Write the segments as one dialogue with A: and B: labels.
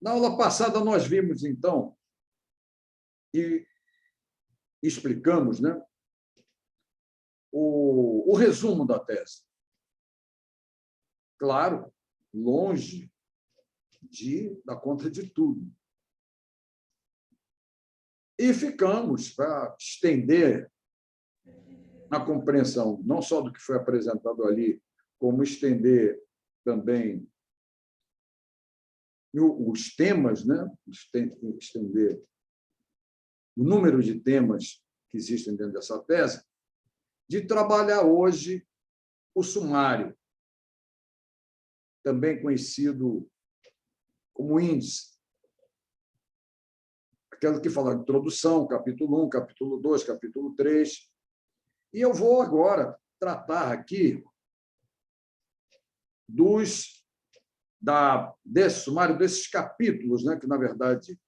A: Na aula passada, nós vimos, então, e explicamos, né, o resumo da tese. Claro, longe de dar conta de tudo. E ficamos para estender a compreensão, não só do que foi apresentado ali, como estender também os temas, né? Estender o número de temas que existem dentro dessa tese, de trabalhar hoje o sumário, também conhecido como índice. Aquela que fala de introdução, capítulo 1, capítulo 2, capítulo 3. E eu vou agora tratar aqui desse sumário, desses capítulos, né, que, na verdade,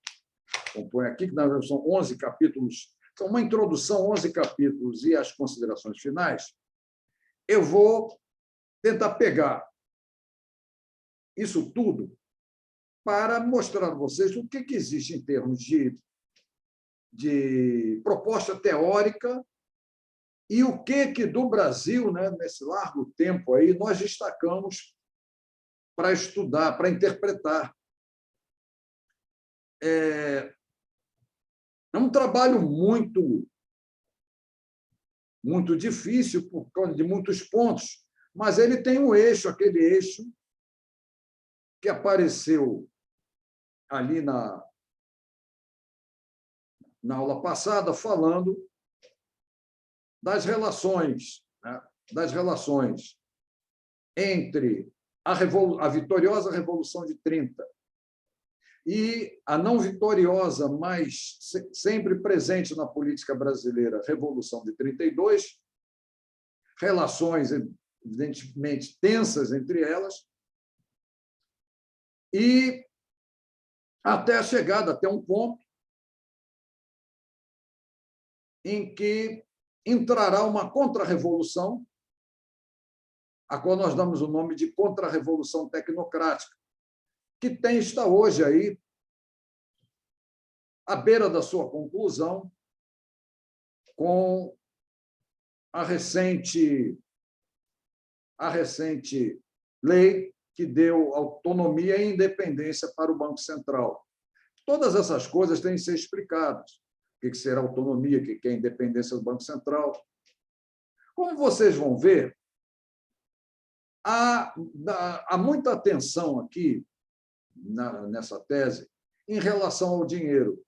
A: compõem aqui, que na verdade são 11 capítulos, são uma introdução, 11 capítulos e as considerações finais. Eu vou tentar pegar isso tudo para mostrar a vocês o que existe em termos de proposta teórica e o que do Brasil, né, nesse largo tempo aí, nós destacamos para estudar, para interpretar. É um trabalho muito difícil por causa de muitos pontos, mas ele tem um eixo, aquele eixo que apareceu ali na aula passada, falando das relações, né? Das relações entre a vitoriosa Revolução de 30 e a não vitoriosa, mas sempre presente na política brasileira, Revolução de 32, relações, evidentemente, tensas entre elas, e até a chegada, até um ponto em que entrará uma contra-revolução, a qual nós damos o nome de contra-revolução tecnocrática, que está hoje aí à beira da sua conclusão com a recente lei que deu autonomia e independência para o Banco Central. Todas essas coisas têm que ser explicadas. O que será autonomia, o que é independência do Banco Central. Como vocês vão ver, há muita atenção aqui nessa tese em relação ao dinheiro.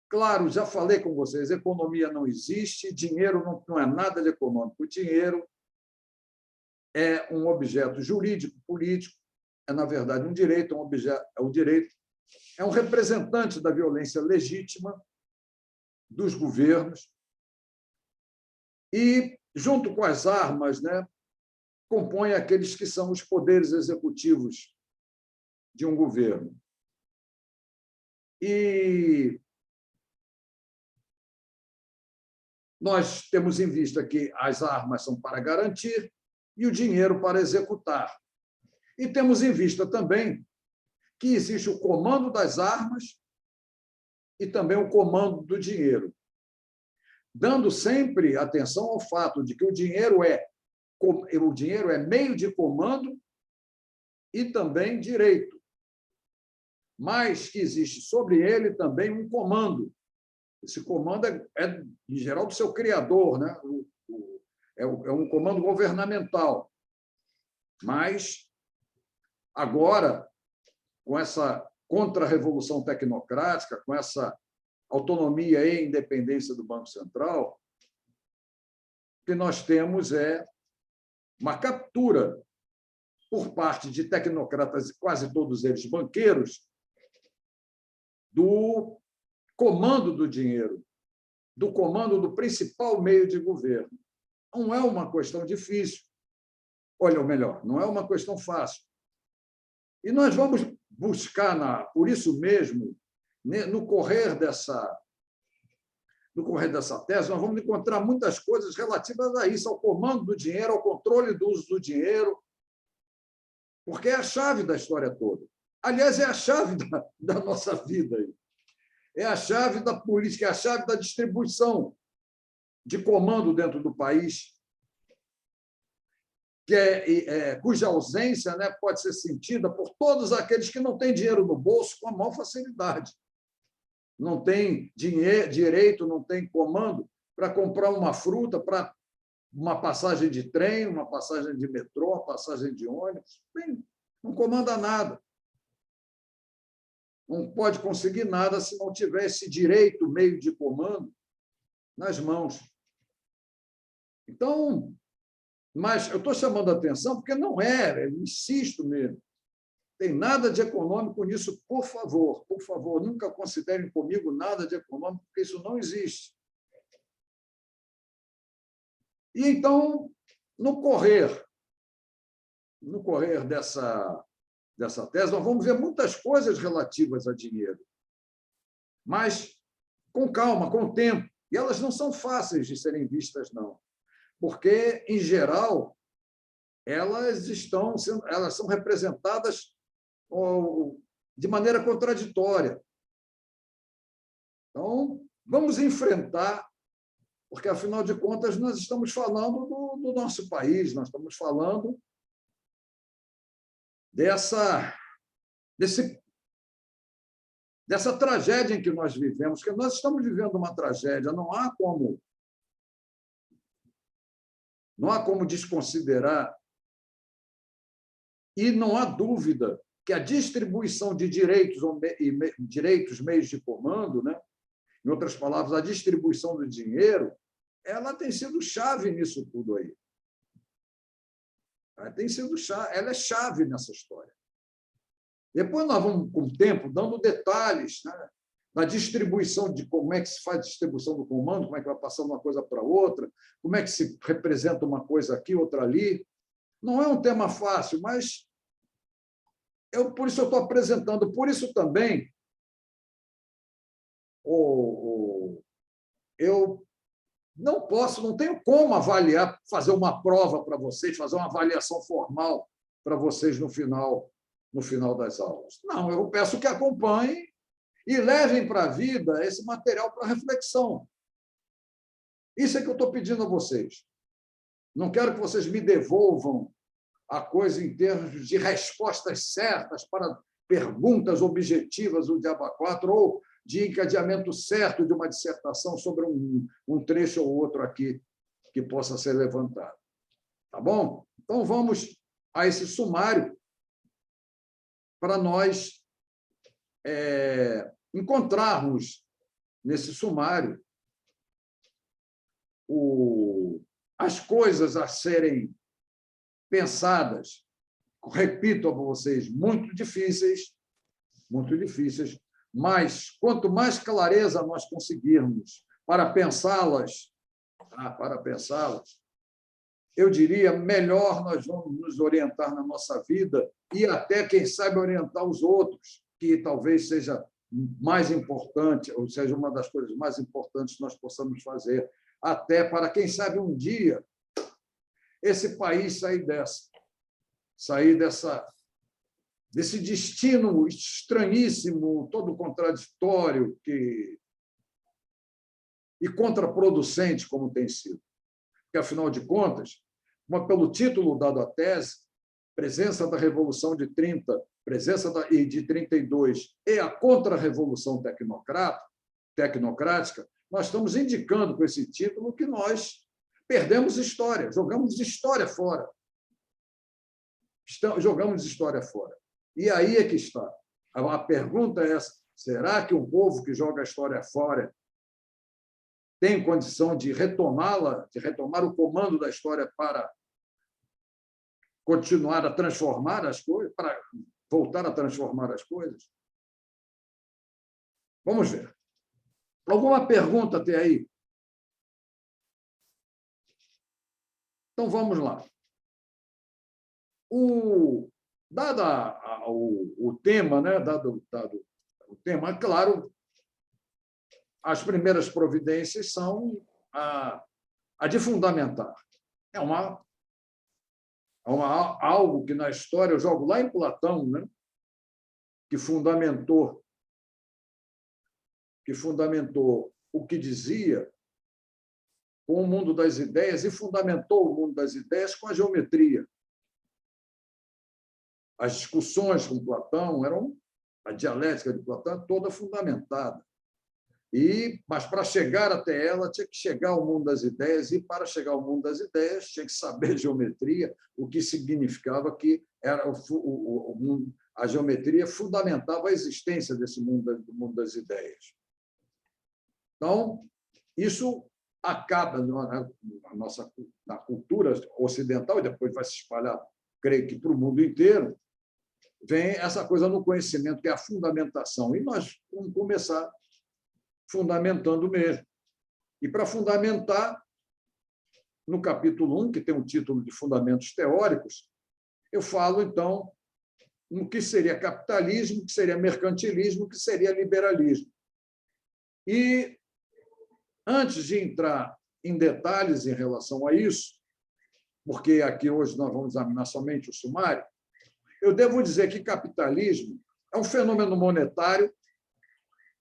A: Claro, já falei com vocês, economia não existe, dinheiro não é nada de econômico. O dinheiro é um objeto jurídico, político, é, na verdade, um direito, é um representante da violência legítima dos governos e, junto com as armas, né, compõe aqueles que são os poderes executivos de um governo. E nós temos em vista que as armas são para garantir e o dinheiro para executar. E temos em vista também que existe o comando das armas e também o comando do dinheiro, dando sempre atenção ao fato de que o dinheiro é meio de comando e também direito, mas que existe sobre ele também um comando. Esse comando em geral, do seu criador, né? É um comando governamental. Mas, agora, com essa contra-revolução tecnocrática, com essa autonomia e independência do Banco Central, o que nós temos é uma captura por parte de tecnocratas, quase todos eles banqueiros, do comando do dinheiro, do comando do principal meio de governo. Não é uma questão difícil. Olha, ou melhor, não é uma questão fácil. E nós vamos buscar, por isso mesmo, no correr dessa tese, nós vamos encontrar muitas coisas relativas a isso, ao comando do dinheiro, ao controle do uso do dinheiro, porque é a chave da história toda. Aliás, é a chave da nossa vida. É a chave da política, é a chave da distribuição de comando dentro do país, cuja ausência, né, pode ser sentida por todos aqueles que não têm dinheiro no bolso com a maior facilidade. Não tem direito, não tem comando para comprar uma fruta, para uma passagem de trem, uma passagem de metrô, uma passagem de ônibus. Bem, não comanda nada. Não pode conseguir nada se não tiver esse direito, meio de comando, nas mãos. Então, mas eu estou chamando a atenção porque não é, eu insisto mesmo. Tem nada de econômico nisso, por favor, nunca considerem comigo nada de econômico, porque isso não existe. E então, no correr dessa tese, nós vamos ver muitas coisas relativas a dinheiro, mas com calma, com o tempo. E elas não são fáceis de serem vistas, não, porque, em geral, elas são representadas de maneira contraditória. Então, vamos enfrentar, porque, afinal de contas, nós estamos falando do nosso país, nós estamos falando dessa tragédia em que nós vivemos, porque nós estamos vivendo uma tragédia, não há como desconsiderar, e não há dúvida que a distribuição de direitos, meios de comando, né? Em outras palavras, a distribuição do dinheiro, ela tem sido chave nisso tudo aí. Ela é chave nessa história. Depois nós vamos, com o tempo, dando detalhes, né, na distribuição de como é que se faz a distribuição do comando, como é que vai passando uma coisa para outra, como é que se representa uma coisa aqui, outra ali. Não é um tema fácil, mas por isso eu estou apresentando. Por isso também eu não tenho como avaliar, fazer uma prova para vocês, fazer uma avaliação formal para vocês no final das aulas. Não, eu peço que acompanhem e levem para a vida esse material para reflexão. Isso é que eu estou pedindo a vocês. Não quero que vocês me devolvam a coisa em termos de respostas certas para perguntas objetivas do Diabo 4 ou de encadeamento certo de uma dissertação sobre um trecho ou outro aqui que possa ser levantado. Tá bom? Então, vamos a esse sumário para nós encontrarmos nesse sumário as coisas a serem pensadas, repito a vocês, muito difíceis, mas quanto mais clareza nós conseguirmos para pensá-las, eu diria, melhor nós vamos nos orientar na nossa vida e até, quem sabe, orientar os outros, que talvez seja mais importante, ou seja, uma das coisas mais importantes que nós possamos fazer, até para, quem sabe, um dia, esse país sair desse destino estranhíssimo, todo contraditório e contraproducente, como tem sido. Porque, afinal de contas, pelo título dado à tese, presença da Revolução de 30, de 32 e a contra-revolução tecnocrática, nós estamos indicando com esse título que nós perdemos história, jogamos história fora. Jogamos história fora. E aí é que está. A pergunta é essa: será que um povo que joga a história fora tem condição de retomá-la, de retomar o comando da história para continuar a transformar as coisas, para voltar a transformar as coisas? Vamos ver. Alguma pergunta até aí? Então, vamos lá. Dado o tema, né? Dado o tema, é claro, as primeiras providências são a de fundamentar. É algo que, na história, eu jogo lá em Platão, né? que fundamentou o que dizia com o mundo das ideias e fundamentou o mundo das ideias com a geometria. As discussões com Platão eram a dialética de Platão toda fundamentada. Mas para chegar até ela tinha que chegar ao mundo das ideias, e para chegar ao mundo das ideias tinha que saber geometria, o que significava que era a geometria fundamentava a existência desse mundo, do mundo das ideias. Então, isso acaba na cultura ocidental, e depois vai se espalhar, creio que, para o mundo inteiro, vem essa coisa no conhecimento, que é a fundamentação. E nós vamos começar fundamentando mesmo. E, para fundamentar, no capítulo 1, que tem o título de Fundamentos Teóricos, eu falo, então, no que seria capitalismo, o que seria mercantilismo, o que seria liberalismo. E, antes de entrar em detalhes em relação a isso, porque aqui hoje nós vamos examinar somente o sumário, eu devo dizer que capitalismo é um fenômeno monetário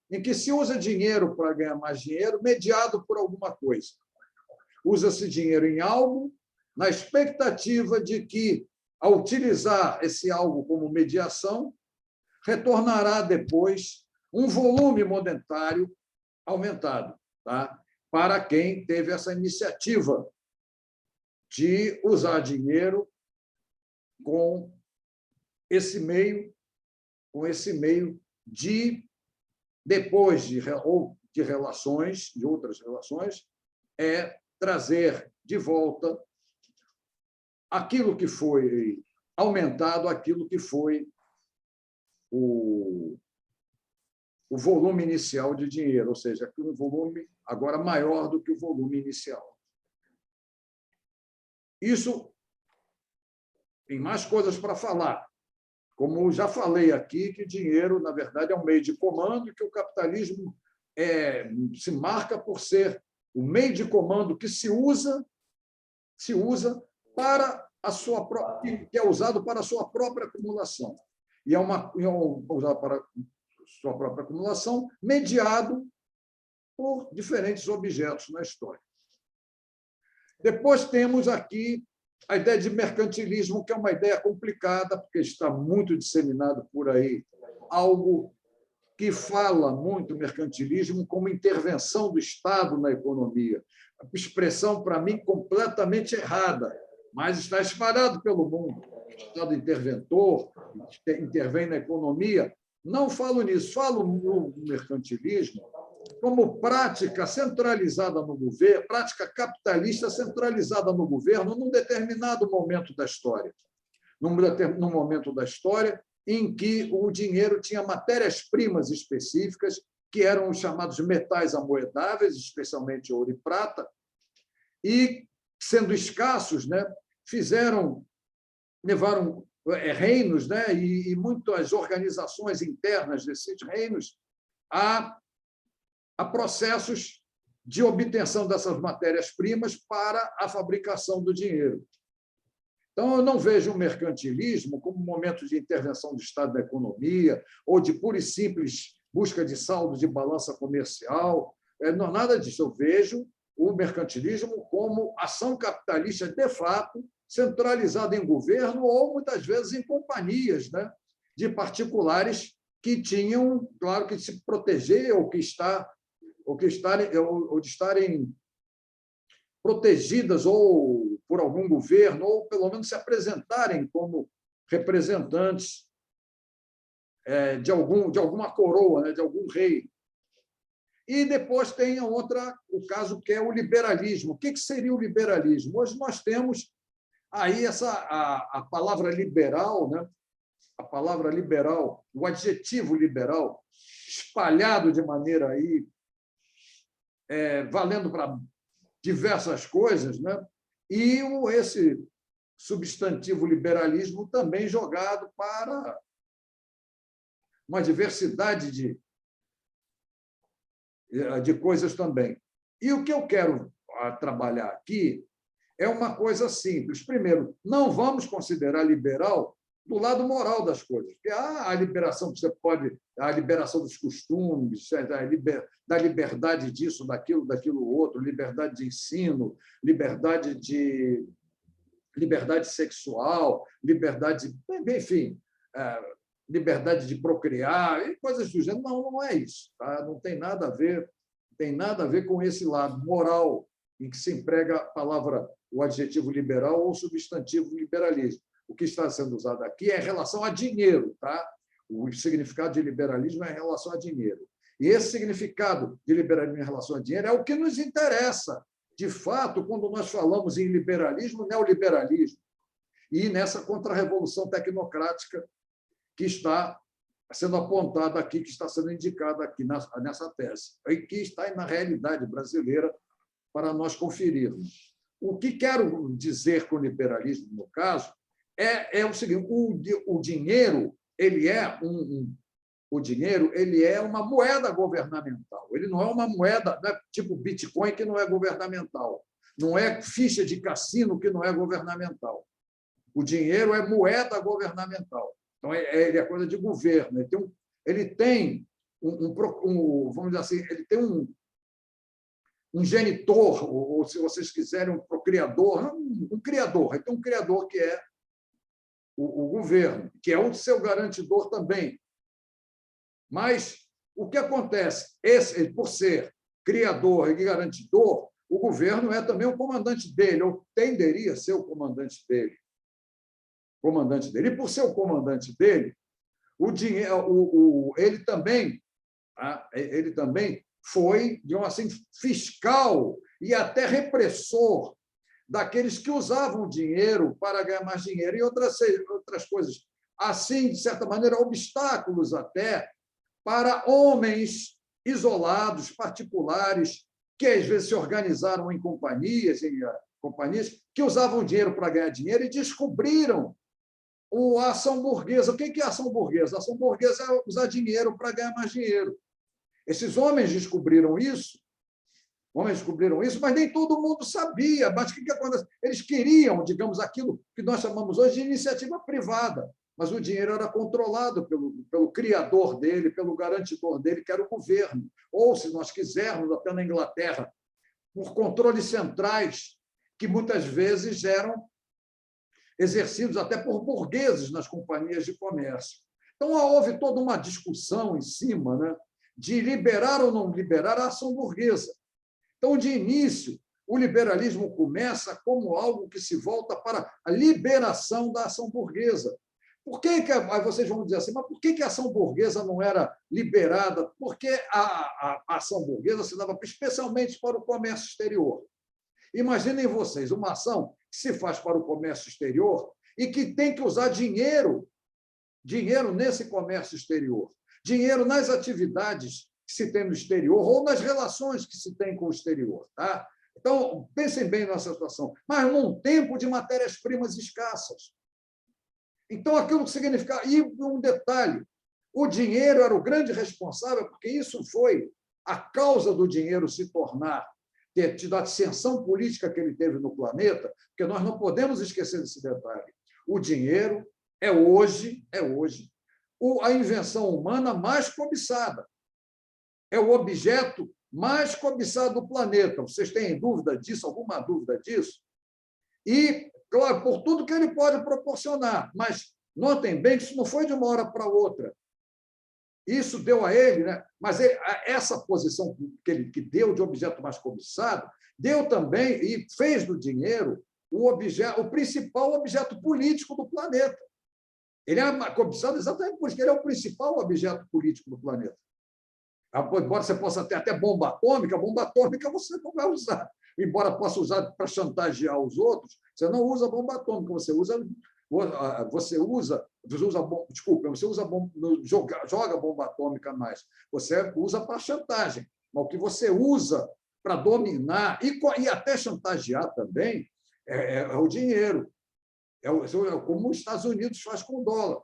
A: em que se usa dinheiro para ganhar mais dinheiro, mediado por alguma coisa. Usa-se dinheiro em algo, na expectativa de que, ao utilizar esse algo como mediação, retornará depois um volume monetário aumentado, tá? Para quem teve essa iniciativa de usar dinheiro com esse meio de, depois de relações, de outras relações, trazer de volta aquilo que foi aumentado, aquilo que foi o volume inicial de dinheiro, ou seja, um volume agora maior do que o volume inicial. Isso tem mais coisas para falar. Como já falei aqui, que dinheiro, na verdade, é um meio de comando, e que o capitalismo se marca por ser o meio de comando que se usa para a sua própria, que é usado para a sua própria acumulação. E é usado para a sua própria acumulação, mediado por diferentes objetos na história. Depois temos aqui a ideia de mercantilismo, que é uma ideia complicada, porque está muito disseminado por aí, algo que fala muito mercantilismo como intervenção do Estado na economia. A expressão, para mim, completamente errada, mas está espalhado pelo mundo. O Estado interventor intervém na economia. Não falo nisso, falo no mercantilismo como prática centralizada no governo, prática capitalista centralizada no governo num determinado momento da história. Num momento da história em que o dinheiro tinha matérias-primas específicas, que eram os chamados metais amoedáveis, especialmente ouro e prata, e, sendo escassos, levaram reinos, e muitas organizações internas desses reinos a processos de obtenção dessas matérias-primas para a fabricação do dinheiro. Então, eu não vejo o mercantilismo como um momento de intervenção do Estado na economia ou de pura e simples busca de saldo de balança comercial. Não, nada disso. Eu vejo o mercantilismo como ação capitalista, de fato, centralizada em governo ou, muitas vezes, em companhias, de particulares que tinham, claro, que se proteger ou de estarem protegidas ou por algum governo, ou pelo menos se apresentarem como representantes de alguma coroa, de algum rei. E depois tem o caso que é o liberalismo. O que seria o liberalismo? Hoje nós temos aí a palavra liberal, a palavra liberal, o adjetivo liberal, espalhado de maneira aí, valendo para diversas coisas, e esse substantivo liberalismo também jogado para uma diversidade de coisas também. E o que eu quero trabalhar aqui é uma coisa simples. Primeiro, não vamos considerar liberal do lado moral das coisas. Porque há a liberação que você pode, a liberação dos costumes, da liberdade disso, daquilo outro, liberdade de ensino, liberdade sexual, enfim, liberdade de procriar, e coisas do gênero. Não, não é isso. Tá? Não tem nada a ver com esse lado moral em que se emprega a palavra, o adjetivo liberal ou o substantivo liberalismo. O que está sendo usado aqui é em relação a dinheiro. Tá? O significado de liberalismo é em relação a dinheiro. E esse significado de liberalismo em relação a dinheiro é o que nos interessa, de fato, quando nós falamos em liberalismo, neoliberalismo, e nessa contra-revolução tecnocrática que está sendo apontada aqui, que está sendo indicada aqui nessa tese, e que está na realidade brasileira para nós conferirmos. O que quero dizer com liberalismo, no caso, é o seguinte: o dinheiro ele é uma moeda governamental. Ele não é uma moeda, não é tipo Bitcoin, que não é governamental. Não é ficha de cassino, que não é governamental. O dinheiro é moeda governamental. Então, ele é coisa de governo. Ele tem vamos dizer assim, ele tem um genitor, ou, se vocês quiserem, um procriador, um criador. Ele tem um criador que é o governo, que é o seu garantidor também. Mas o que acontece? Por ser criador e garantidor, o governo é também o comandante dele, ou tenderia a ser o comandante dele. E, por ser o comandante dele, ele também foi, digamos assim, fiscal e até repressor daqueles que usavam dinheiro para ganhar mais dinheiro e outras coisas. Assim, de certa maneira, obstáculos até para homens isolados, particulares, que às vezes se organizaram em companhias que usavam dinheiro para ganhar dinheiro e descobriram a ação burguesa. O que é a ação burguesa? A ação burguesa é usar dinheiro para ganhar mais dinheiro. Esses homens descobriram isso, mas nem todo mundo sabia. Mas o que acontece? Eles queriam, digamos, aquilo que nós chamamos hoje de iniciativa privada, mas o dinheiro era controlado pelo criador dele, pelo garantidor dele, que era o governo. Ou, se nós quisermos, até na Inglaterra, por controles centrais, que muitas vezes eram exercidos até por burgueses nas companhias de comércio. Então, houve toda uma discussão em cima, né, de liberar ou não liberar a ação burguesa. Então, de início, o liberalismo começa como algo que se volta para a liberação da ação burguesa. Aí vocês vão dizer assim, mas por que a ação burguesa não era liberada? Porque a ação burguesa se dava especialmente para o comércio exterior. Imaginem vocês uma ação que se faz para o comércio exterior e que tem que usar dinheiro nesse comércio exterior, dinheiro nas atividades que se tem no exterior ou nas relações que se tem com o exterior. Tá? Então, pensem bem nessa situação. Mas num tempo de matérias-primas escassas. Então, aquilo que significava... E um detalhe, o dinheiro era o grande responsável, porque isso foi a causa do dinheiro ter tido a ascensão política que ele teve no planeta, porque nós não podemos esquecer desse detalhe. O dinheiro é hoje a invenção humana mais cobiçada. É o objeto mais cobiçado do planeta. Vocês têm dúvida disso? Alguma dúvida disso? E, claro, por tudo que ele pode proporcionar. Mas notem bem que isso não foi de uma hora para outra. Isso deu a ele, né? Mas essa posição que deu de objeto mais cobiçado, deu também e fez do dinheiro o principal objeto político do planeta. Ele é cobiçado exatamente por isso, que ele é o principal objeto político do planeta. Embora você possa ter até bomba atômica você não vai usar. Embora possa usar para chantagear os outros, você não usa bomba atômica, joga bomba atômica mais. Você usa para chantagem. Mas o que você usa para dominar e até chantagear também é o dinheiro. É como os Estados Unidos faz com o dólar.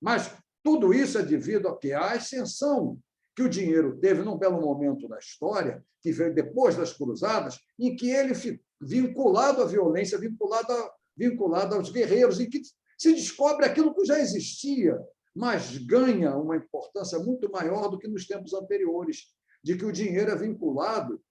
A: Mas tudo isso é devido à ascensão que o dinheiro teve num belo momento da história, que veio depois das cruzadas, em que ele vinculado à violência, vinculado aos guerreiros, em que se descobre aquilo que já existia, mas ganha uma importância muito maior do que nos tempos anteriores, de que o dinheiro é vinculado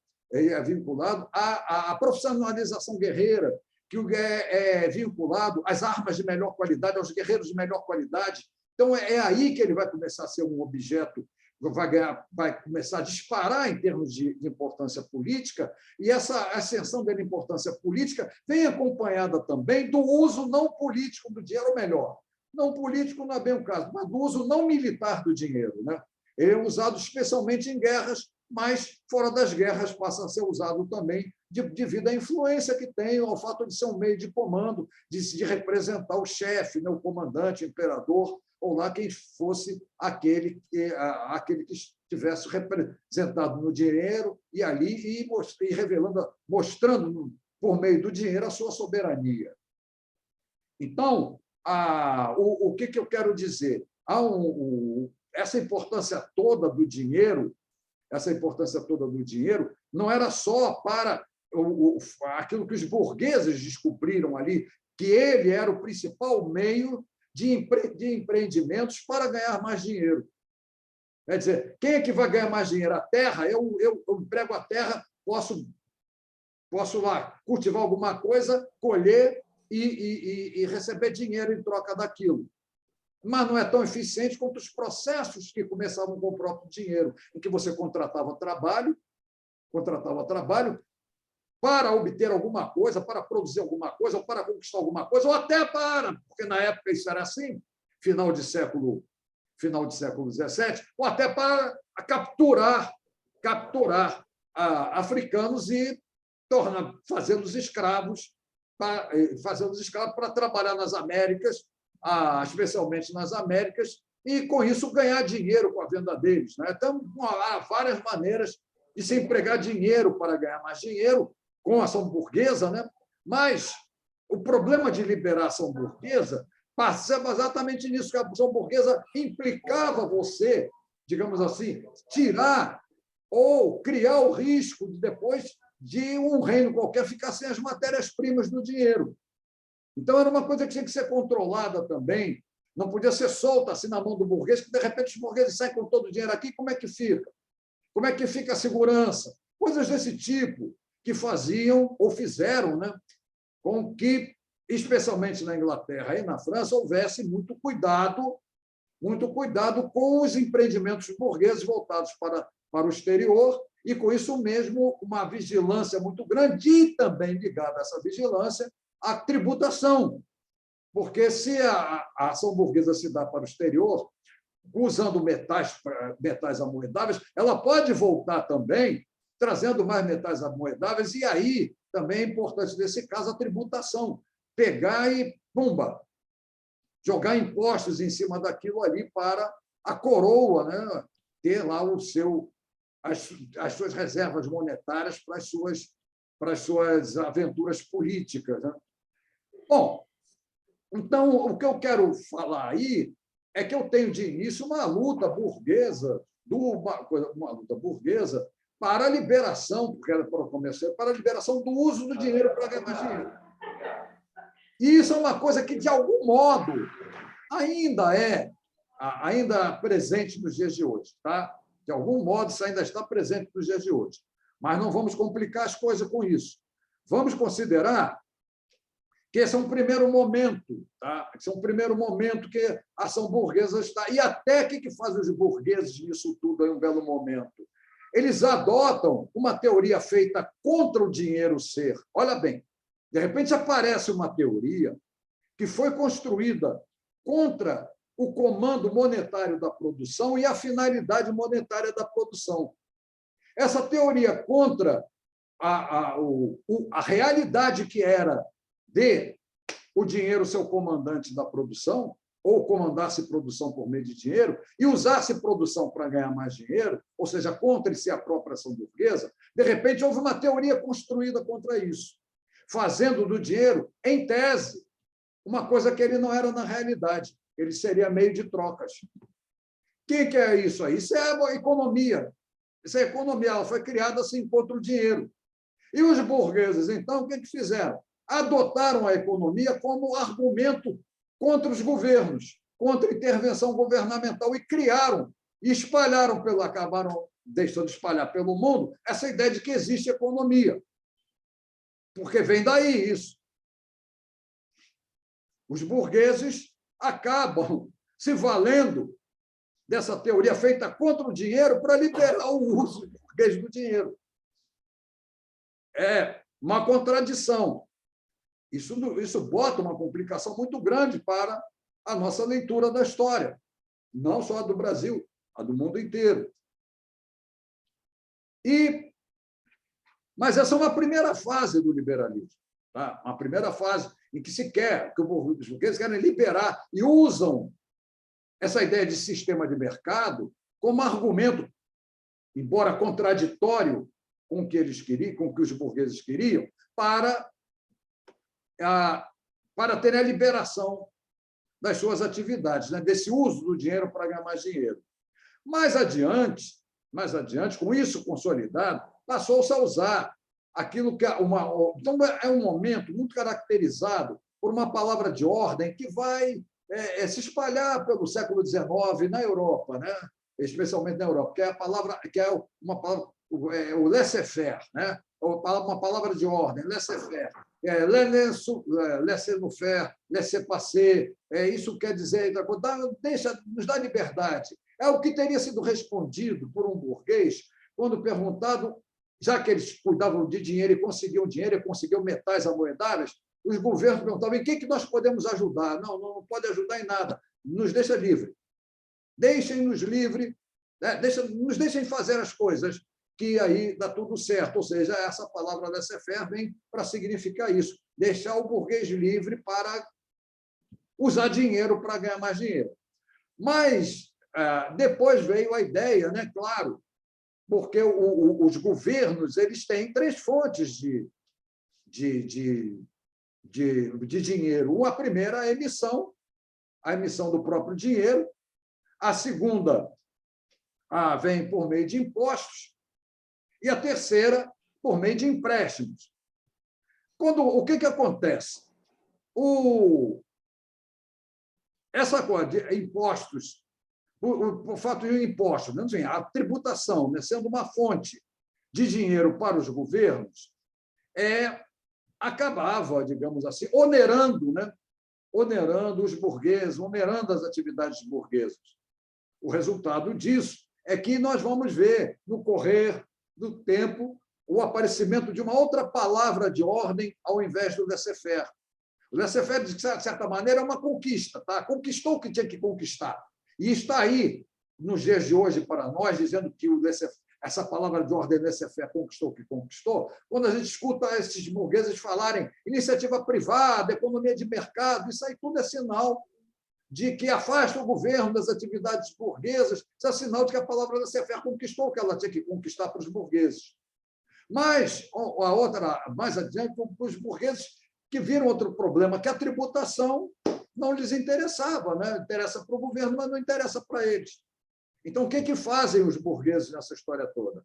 A: à profissionalização guerreira, que é vinculado às armas de melhor qualidade, aos guerreiros de melhor qualidade. Então, é aí que ele vai começar a ser um objeto, vai começar a disparar em termos de importância política, e essa ascensão da importância política vem acompanhada também do uso não político do dinheiro, ou melhor, não político não é bem o caso, mas do uso não militar do dinheiro, né? Ele é usado especialmente em guerras, mas fora das guerras passa a ser usado também devido à influência que tem, ao fato de ser um meio de comando, de representar o chefe, né, o comandante, o imperador, ou lá quem fosse aquele que estivesse representado no dinheiro e ali e revelando, mostrando por meio do dinheiro a sua soberania. Então, o que eu quero dizer? Essa importância toda do dinheiro, não era só para aquilo que os burgueses descobriram ali, que ele era o principal meio de empreendimentos para ganhar mais dinheiro. Quer dizer, quem é que vai ganhar mais dinheiro? A terra? Eu emprego a terra, posso lá cultivar alguma coisa, colher e receber dinheiro em troca daquilo. Mas não é tão eficiente quanto os processos que começavam com o próprio dinheiro, em que você contratava trabalho para obter alguma coisa, para produzir alguma coisa, ou para conquistar alguma coisa, ou até porque na época isso era assim, final de século XVII, ou até para capturar africanos e fazê-los escravos para trabalhar nas Américas, especialmente nas Américas, e, com isso, ganhar dinheiro com a venda deles, né? Então, há várias maneiras de se empregar dinheiro para ganhar mais dinheiro, com a ação burguesa, né? Mas o problema de liberar a ação burguesa passava exatamente nisso, que a ação burguesa implicava você, digamos assim, tirar ou criar o risco de depois de um reino qualquer ficar sem as matérias-primas do dinheiro. Então, era uma coisa que tinha que ser controlada também, não podia ser solta assim na mão do burguês, que, de repente, os burgueses saem com todo o dinheiro aqui, como é que fica? Como é que fica a segurança? Coisas desse tipo que faziam ou fizeram, né, com que, especialmente na Inglaterra e na França, houvesse muito cuidado com os empreendimentos burgueses voltados para o exterior, e, com isso mesmo, uma vigilância muito grande e também ligada a essa vigilância, a tributação. Porque, se a ação burguesa se dá para o exterior, usando metais amoedáveis, ela pode voltar também trazendo mais metais amoedáveis, e aí também é importante, nesse caso, a tributação. Pegar e, jogar impostos em cima daquilo ali para a coroa, né, ter lá as suas reservas monetárias para as suas aventuras políticas, né? Bom, então, o que eu quero falar aí é que eu tenho de início uma luta burguesa para a liberação, porque era para começar, para a liberação do uso do dinheiro para ganhar mais dinheiro. E isso é uma coisa que, de algum modo, ainda presente nos dias de hoje. Tá? De algum modo, isso ainda está presente nos dias de hoje. Mas não vamos complicar as coisas com isso. Vamos considerar que esse é um primeiro momento, tá? Esse é um primeiro momento que a ação burguesa está... E até o que fazem os burgueses nisso tudo em um belo momento? Eles adotam uma teoria feita contra o dinheiro ser. Olha bem, de repente aparece uma teoria que foi construída contra o comando monetário da produção e a finalidade monetária da produção. Essa teoria contra a realidade que era de o dinheiro ser o comandante da produção, ou comandasse produção por meio de dinheiro, e usasse produção para ganhar mais dinheiro, ou seja, contra si a própria ação burguesa, de repente houve uma teoria construída contra isso, fazendo do dinheiro, em tese, uma coisa que ele não era na realidade, ele seria meio de trocas. O que é isso aí? Isso é a economia. Isso é a economia, ela foi criada assim contra o dinheiro. E os burgueses, então, o que fizeram? Adotaram a economia como argumento contra os governos, contra a intervenção governamental, e criaram, e espalharam, acabaram deixando espalhar pelo mundo essa ideia de que existe economia. Porque vem daí isso. Os burgueses acabam se valendo dessa teoria feita contra o dinheiro para liberar o uso burguês do dinheiro. É uma contradição. Isso bota uma complicação muito grande para a nossa leitura da história, não só a do Brasil, a do mundo inteiro. Mas essa é uma primeira fase do liberalismo, tá? Uma primeira fase em que que os burgueses querem liberar e usam essa ideia de sistema de mercado como argumento, embora contraditório com o que eles queriam, com o que os burgueses queriam, para ter a liberação das suas atividades, né? Desse uso do dinheiro para ganhar mais dinheiro. Mais adiante, com isso consolidado, passou-se a usar aquilo que então é um momento muito caracterizado por uma palavra de ordem que vai se espalhar pelo século XIX na Europa, né? Especialmente na Europa, que é uma palavra, o laissez-faire, né? Uma palavra de ordem, laissez-faire, laissez-nous-faire, laissez-passer. Isso quer dizer, nos dá liberdade. É o que teria sido respondido por um burguês quando perguntado, já que eles cuidavam de dinheiro e conseguiam metais amoedáveis, os governos perguntavam em que nós podemos ajudar. Não pode ajudar em nada, nos deixa livre. Deixem-nos livre, né? Nos deixem fazer as coisas, que aí dá tudo certo. Ou seja, essa palavra laissez-faire vem para significar isso, deixar o burguês livre para usar dinheiro para ganhar mais dinheiro. Mas depois veio a ideia, né? Claro, porque os governos eles têm três fontes de dinheiro. A primeira é a emissão do próprio dinheiro. A segunda vem por meio de impostos. E a terceira, por meio de empréstimos. O que acontece? Essa coisa de impostos, o fato de impostos, né? A tributação, né? Sendo uma fonte de dinheiro para os governos, acabava, digamos assim, onerando, né? Onerando os burgueses, onerando as atividades burguesas. O resultado disso é que nós vamos ver, no correr do tempo, o aparecimento de uma outra palavra de ordem ao invés do laissez-faire. O laissez-faire, de certa maneira, é uma conquista, tá? Conquistou o que tinha que conquistar. E está aí, nos dias de hoje, para nós, dizendo que essa palavra de ordem laissez-faire conquistou o que conquistou, quando a gente escuta esses burgueses falarem iniciativa privada, economia de mercado, isso aí tudo é sinal de que afasta o governo das atividades burguesas, isso é sinal de que a palavra laissez-faire conquistou o que ela tinha que conquistar para os burgueses. Mas, a outra, mais adiante, os burgueses que viram outro problema, que a tributação não lhes interessava, né? Interessa para o governo, mas não interessa para eles. Então, o que fazem os burgueses nessa história toda?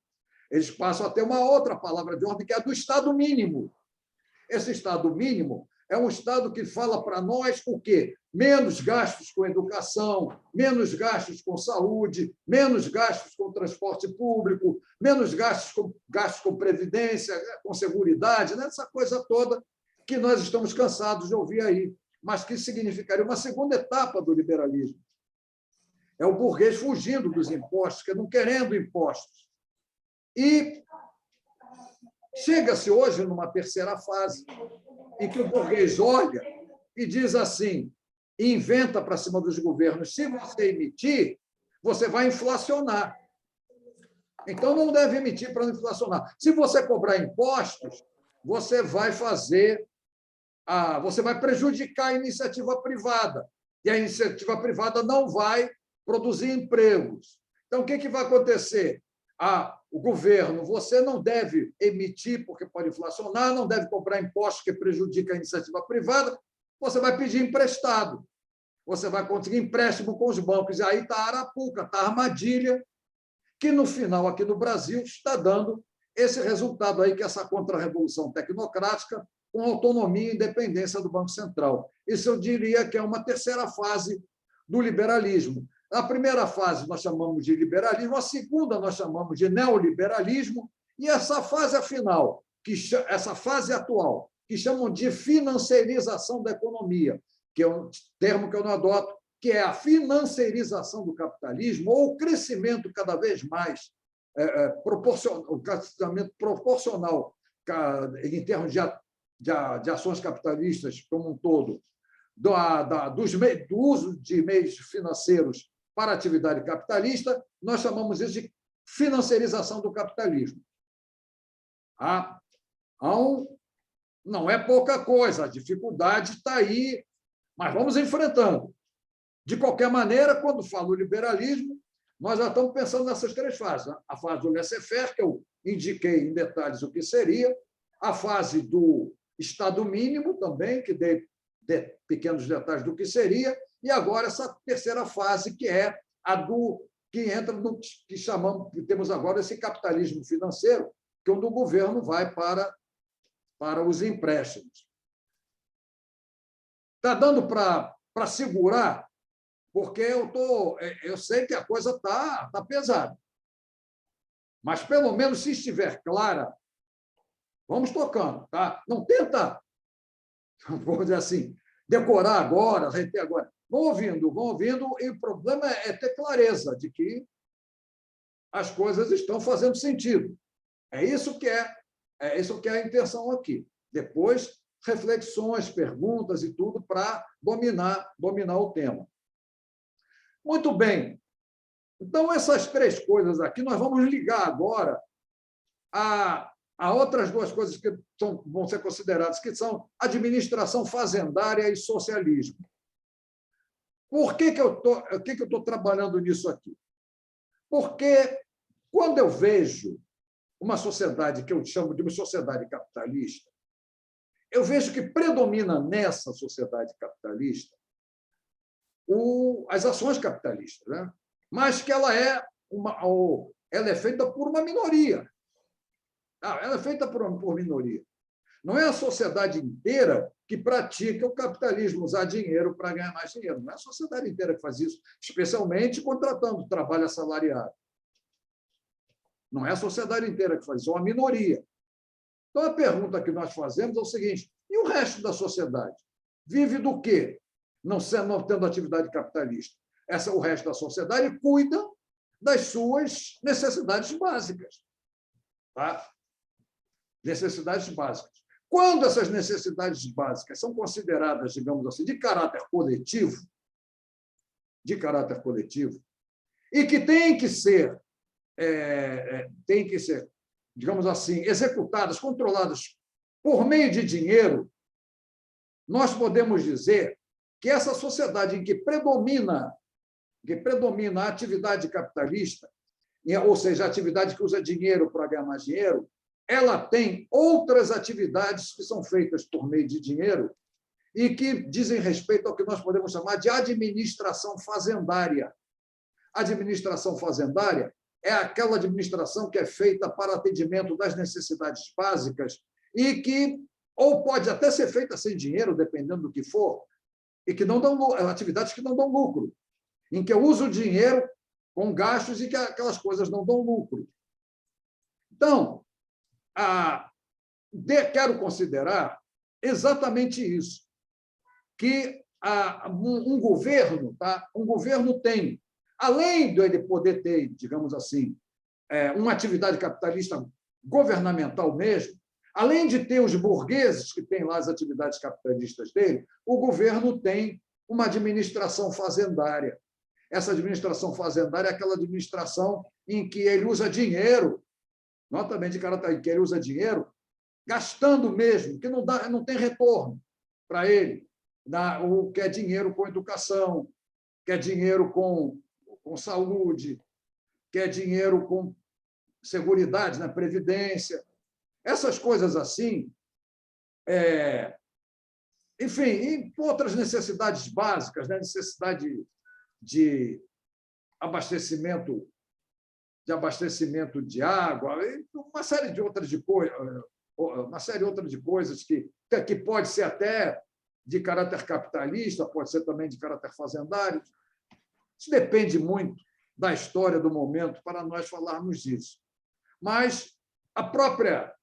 A: Eles passam a ter uma outra palavra de ordem, que é a do Estado mínimo. Esse Estado mínimo é um Estado que fala para nós o quê? Menos gastos com educação, menos gastos com saúde, menos gastos com transporte público, menos gastos com previdência, com seguridade, né? Essa coisa toda que nós estamos cansados de ouvir aí, mas que significaria uma segunda etapa do liberalismo. É o burguês fugindo dos impostos, não querendo impostos. E chega-se hoje numa terceira fase, em que o burguês olha e diz assim, inventa para cima dos governos, se você emitir, você vai inflacionar. Então, não deve emitir para não inflacionar. Se você cobrar impostos, você vai prejudicar a iniciativa privada, e a iniciativa privada não vai produzir empregos. Então, o que vai acontecer? O governo, você não deve emitir, porque pode inflacionar, não deve cobrar impostos que prejudica a iniciativa privada, você vai pedir emprestado, você vai conseguir empréstimo com os bancos, e aí está a arapuca, está a armadilha, que, no final, aqui no Brasil, está dando esse resultado aí, que é essa contra-revolução tecnocrática, com autonomia e independência do Banco Central. Isso eu diria que é uma terceira fase do liberalismo. A primeira fase nós chamamos de liberalismo, a segunda nós chamamos de neoliberalismo, e essa fase final, essa fase atual, que chamam de financiarização da economia, que é um termo que eu não adoto, que é a financiarização do capitalismo, ou o crescimento cada vez mais proporcional, o crescimento proporcional em termos de ações capitalistas como um todo, do uso de meios financeiros para a atividade capitalista, nós chamamos isso de financiarização do capitalismo. Não é pouca coisa, a dificuldade está aí, mas vamos enfrentando. De qualquer maneira, quando falo liberalismo, nós já estamos pensando nessas três fases. A fase do laissez-faire, que eu indiquei em detalhes o que seria, a fase do Estado mínimo também, que dei pequenos detalhes do que seria, e agora essa terceira fase, que é a que entra no que temos agora esse capitalismo financeiro, que é onde o governo vai para os empréstimos. Está dando para segurar, porque eu sei que a coisa está pesada. Mas, pelo menos, se estiver clara, vamos tocando. Tá? Não tenta, vamos dizer assim, decorar agora, reter agora. Vão ouvindo, e o problema é ter clareza de que as coisas estão fazendo sentido. É isso que é a intenção aqui. Depois, reflexões, perguntas e tudo para dominar o tema. Muito bem. Então, essas três coisas aqui, nós vamos ligar agora a outras duas coisas que vão ser consideradas, que são administração fazendária e socialismo. Por que eu estou trabalhando nisso aqui? Porque, quando eu vejo uma sociedade que eu chamo de uma sociedade capitalista, eu vejo que predomina nessa sociedade capitalista as ações capitalistas, né? Mas que ela é feita por uma minoria. Ela é feita por minoria. Não é a sociedade inteira que pratica o capitalismo, usar dinheiro para ganhar mais dinheiro. Não é a sociedade inteira que faz isso, especialmente contratando trabalho assalariado. Não é a sociedade inteira que faz isso, é uma minoria. Então, a pergunta que nós fazemos é o seguinte: e o resto da sociedade? Vive do quê? Não tendo atividade capitalista. O resto da sociedade cuida das suas necessidades básicas. Tá? Necessidades básicas. Quando essas necessidades básicas são consideradas, digamos assim, de caráter coletivo, e que têm que ser, digamos assim, executadas, controladas por meio de dinheiro, nós podemos dizer que essa sociedade em que predomina a atividade capitalista, ou seja, a atividade que usa dinheiro para ganhar mais dinheiro, ela tem outras atividades que são feitas por meio de dinheiro e que dizem respeito ao que nós podemos chamar de administração fazendária. A administração fazendária é aquela administração que é feita para atendimento das necessidades básicas e que ou pode até ser feita sem dinheiro, dependendo do que for, e que não dão atividades que não dão lucro, em que eu uso o dinheiro com gastos e que aquelas coisas não dão lucro. Então, quero considerar exatamente isso, que um governo tem, além de ele poder ter, digamos assim, uma atividade capitalista governamental mesmo, além de ter os burgueses que têm lá as atividades capitalistas dele, o governo tem uma administração fazendária. Essa administração fazendária é aquela administração em que ele usa dinheiro, nota bem de caráter, que ele usa dinheiro gastando mesmo, que não tem retorno para ele. Quer dinheiro com educação, quer dinheiro com saúde, quer dinheiro com seguridade na previdência. Essas coisas assim, enfim, e outras necessidades básicas, né? Necessidade de abastecimento de água, uma série outra de coisas que que pode ser até de caráter capitalista, pode ser também de caráter fazendário. Isso depende muito da história do momento para nós falarmos disso. Mas a própria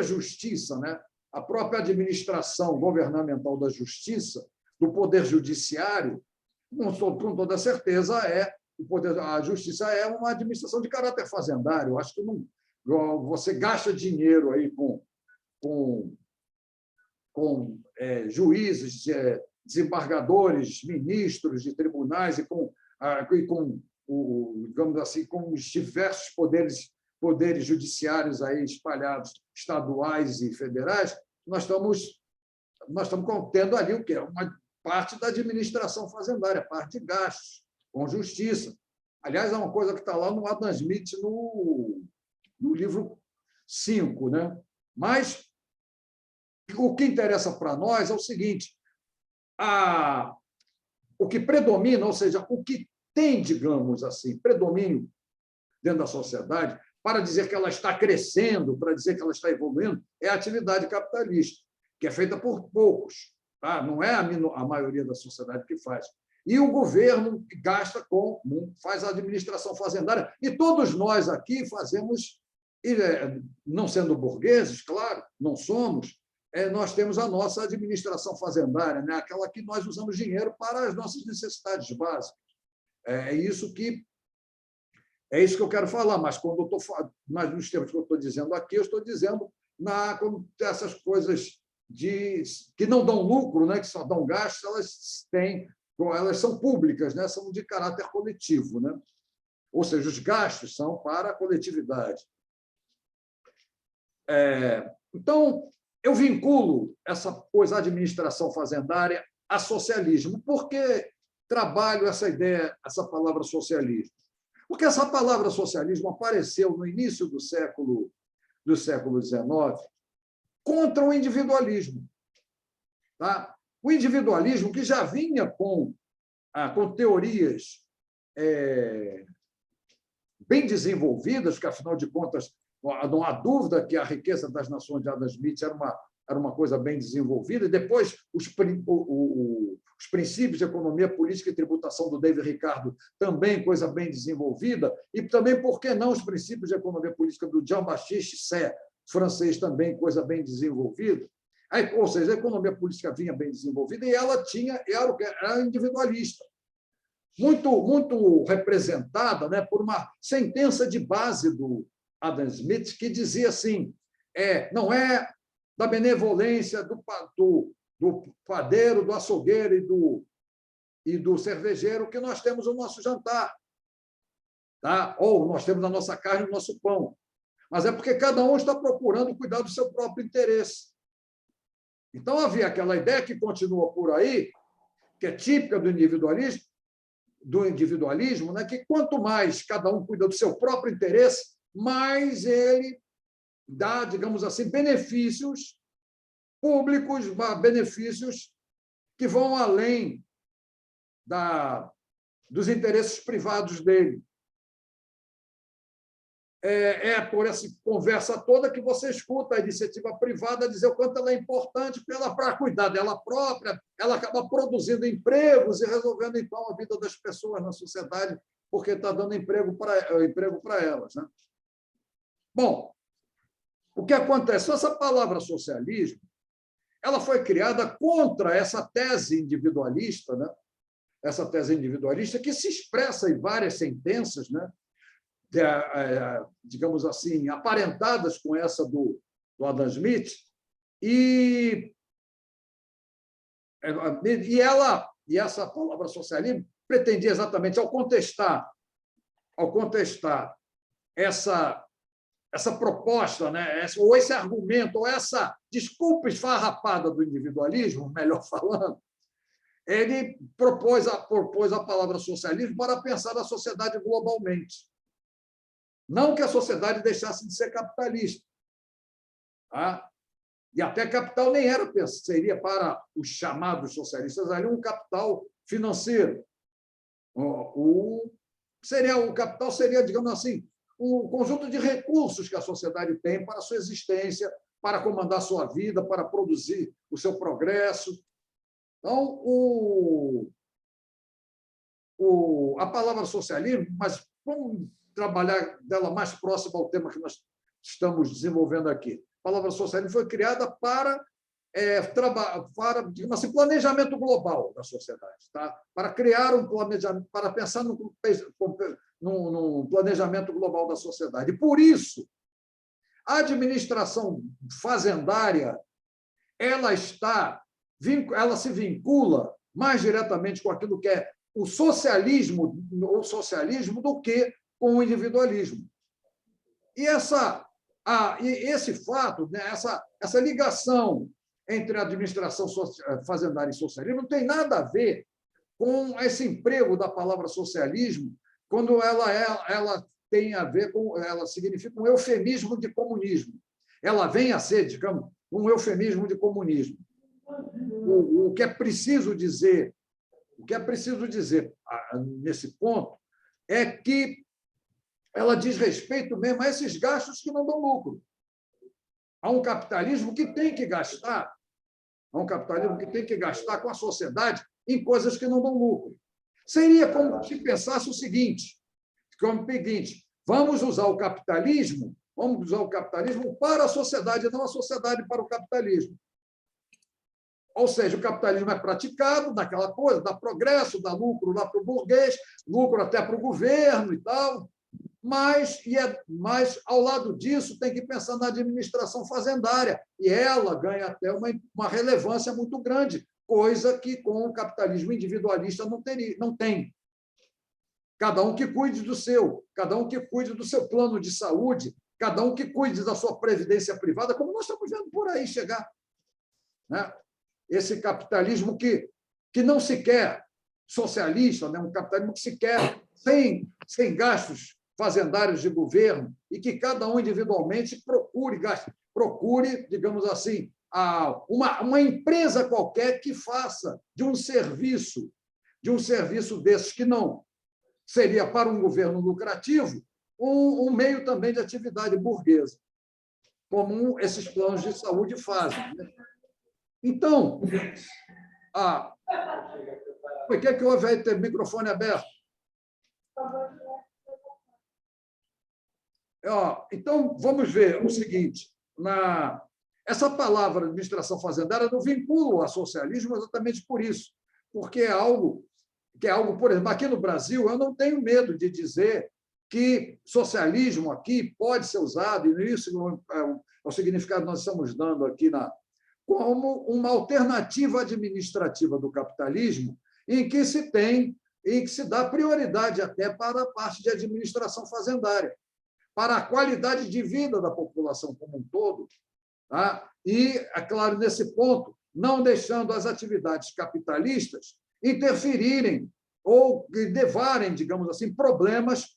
A: justiça, né? A própria administração governamental da justiça, do poder judiciário, com toda certeza, a justiça é uma administração de caráter fazendário. Eu acho que não, você gasta dinheiro aí com juízes, desembargadores, ministros de tribunais e com digamos assim, com os diversos poderes judiciários aí espalhados, estaduais e federais. Nós estamos tendo ali o quê? Uma parte da administração fazendária, parte de gastos, com justiça. Aliás, é uma coisa que está lá no Adam Smith, no livro 5. Né? Mas o que interessa para nós é o seguinte: o que predomina, ou seja, o que tem, digamos assim, predomínio dentro da sociedade, para dizer que ela está crescendo, para dizer que ela está evoluindo, é a atividade capitalista, que é feita por poucos. Tá? Não é a maioria da sociedade que faz. E o governo faz a administração fazendária. E todos nós aqui fazemos, não sendo burgueses, claro, não somos, nós temos a nossa administração fazendária, né? Aquela que nós usamos dinheiro para as nossas necessidades básicas. É isso que eu quero falar, mas nos termos que eu estou dizendo aqui, eu estou dizendo quando essas coisas que não dão lucro, né, que só dão gasto, elas são públicas, né, são de caráter coletivo. Né? Ou seja, os gastos são para a coletividade. Então, eu vinculo essa coisa, a administração fazendária, a socialismo. Por que trabalho essa ideia, essa palavra socialismo? Porque essa palavra socialismo apareceu no início do século XIX contra o individualismo. Tá? O individualismo, que já vinha com teorias bem desenvolvidas, que, afinal de contas, não há dúvida que a riqueza das nações de Adam Smith era uma coisa bem desenvolvida, e depois os princípios de economia política e tributação do David Ricardo, também coisa bem desenvolvida, e também, por que não, os princípios de economia política do Jean-Baptiste Say, francês, também coisa bem desenvolvida. Ou seja, a economia política vinha bem desenvolvida e ela era individualista, muito representada, né, por uma sentença de base do Adam Smith, que dizia assim: não é da benevolência do padeiro, do açougueiro e do cervejeiro que nós temos o nosso jantar, tá? Ou nós temos a nossa carne e o nosso pão, mas é porque cada um está procurando cuidar do seu próprio interesse. Então, havia aquela ideia que continua por aí, que é típica do individualismo, né? Que quanto mais cada um cuida do seu próprio interesse, mais ele dá, digamos assim, benefícios públicos, benefícios que vão além dos interesses privados dele. Por essa conversa toda que você escuta a iniciativa privada dizer o quanto ela é importante para cuidar dela própria, ela acaba produzindo empregos e resolvendo, então, a vida das pessoas na sociedade, porque está dando emprego para elas. Né? Bom, o que acontece? Essa palavra socialismo, ela foi criada contra essa tese individualista, né? Essa tese individualista que se expressa em várias sentenças, né? Digamos assim, aparentadas com essa do Adam Smith, e essa palavra socialismo pretendia exatamente, ao contestar essa proposta, né? Ou esse argumento, ou essa desculpa esfarrapada do individualismo, melhor falando, ele propôs a palavra socialismo para pensar a sociedade globalmente. Não que a sociedade deixasse de ser capitalista. Tá? E até capital nem seria para os chamados socialistas, ali um capital financeiro. O capital seria, digamos assim, o conjunto de recursos que a sociedade tem para a sua existência, para comandar a sua vida, para produzir o seu progresso. Então, a palavra socialismo, mas vamos trabalhar dela mais próxima ao tema que nós estamos desenvolvendo aqui. A palavra socialismo foi criada para digamos assim, planejamento global da sociedade, tá? Para criar um planejamento, para pensar num planejamento global da sociedade. E, por isso, a administração fazendária ela se vincula mais diretamente com aquilo que é o socialismo do que com o individualismo. E esse fato, né, essa ligação entre a administração fazendária e socialismo não tem nada a ver com esse emprego da palavra socialismo, quando ela tem a ver com, ela significa um eufemismo de comunismo. Ela vem a ser, digamos, um eufemismo de comunismo. O que é preciso dizer nesse ponto é que ela diz respeito mesmo a esses gastos que não dão lucro. Há um capitalismo que tem que gastar, com a sociedade em coisas que não dão lucro. Seria como se pensasse o seguinte, vamos usar o capitalismo para a sociedade, não a sociedade para o capitalismo. Ou seja, o capitalismo é praticado naquela coisa, dá progresso, dá lucro lá para o burguês, lucro até para o governo e tal, mas, ao lado disso, tem que pensar na administração fazendária, e ela ganha até uma relevância muito grande, coisa que com o capitalismo individualista não tem. Cada um que cuide do seu, cada um que cuide do seu plano de saúde, cada um que cuide da sua previdência privada, como nós estamos vendo por aí chegar. Né? Esse capitalismo que não se quer socialista, né? Um capitalismo que se quer sem gastos fazendários de governo e que cada um individualmente procure, digamos assim, uma empresa qualquer que faça de um serviço desses que não seria para um governo lucrativo, um meio também de atividade burguesa, como esses planos de saúde fazem. Né? Então, por que houve aí ter microfone aberto? Então, vamos ver o seguinte, essa palavra administração fazendária não vincula ao socialismo exatamente por isso, porque é algo, por exemplo, aqui no Brasil, eu não tenho medo de dizer que socialismo aqui pode ser usado, e isso é o significado que nós estamos dando aqui como uma alternativa administrativa do capitalismo, em que se dá prioridade até para a parte de administração fazendária, para a qualidade de vida da população como um todo, tá? E, é claro, nesse ponto, não deixando as atividades capitalistas interferirem ou levarem, digamos assim, problemas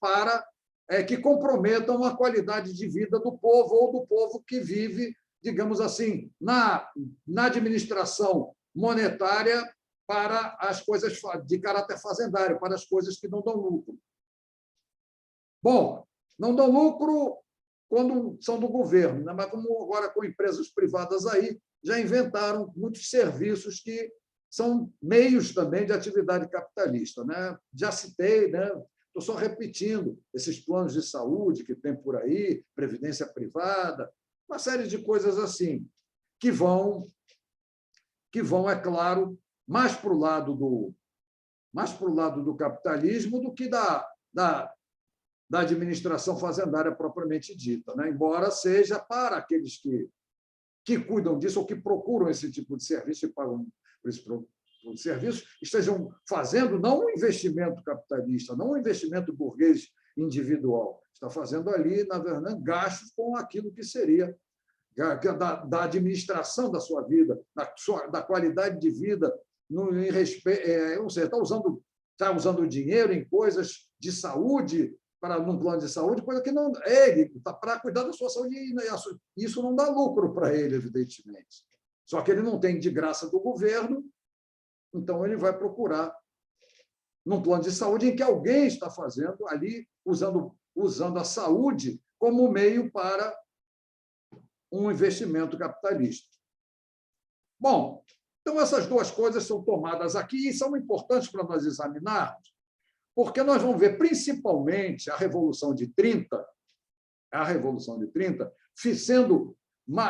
A: que comprometam a qualidade de vida do povo ou do povo que vive, digamos assim, na administração monetária para as coisas de caráter fazendário, para as coisas que não dão lucro. Bom, não dão lucro quando são do governo, né? Mas como agora com empresas privadas aí, já inventaram muitos serviços que são meios também de atividade capitalista. Né? Já citei, né? Estou só repetindo esses planos de saúde que tem por aí, previdência privada, uma série de coisas assim, que vão, é claro, mais para o lado do capitalismo do que da administração fazendária propriamente dita, né? Embora seja para aqueles que cuidam disso ou que procuram esse tipo de serviço e pagam por esse serviço, estejam fazendo não um investimento capitalista, não um investimento burguês individual, está fazendo ali, na verdade, gastos com aquilo que seria da administração da sua vida, da qualidade de vida, em respeito, ou seja, está usando dinheiro em coisas de saúde, num plano de saúde, coisa que não ele está para cuidar da sua saúde, e isso não dá lucro para ele, evidentemente. Só que ele não tem de graça do governo, então ele vai procurar num plano de saúde em que alguém está fazendo ali, usando a saúde como meio para um investimento capitalista. Bom, então essas duas coisas são tomadas aqui e são importantes para nós examinarmos, porque nós vamos ver principalmente a Revolução de 30,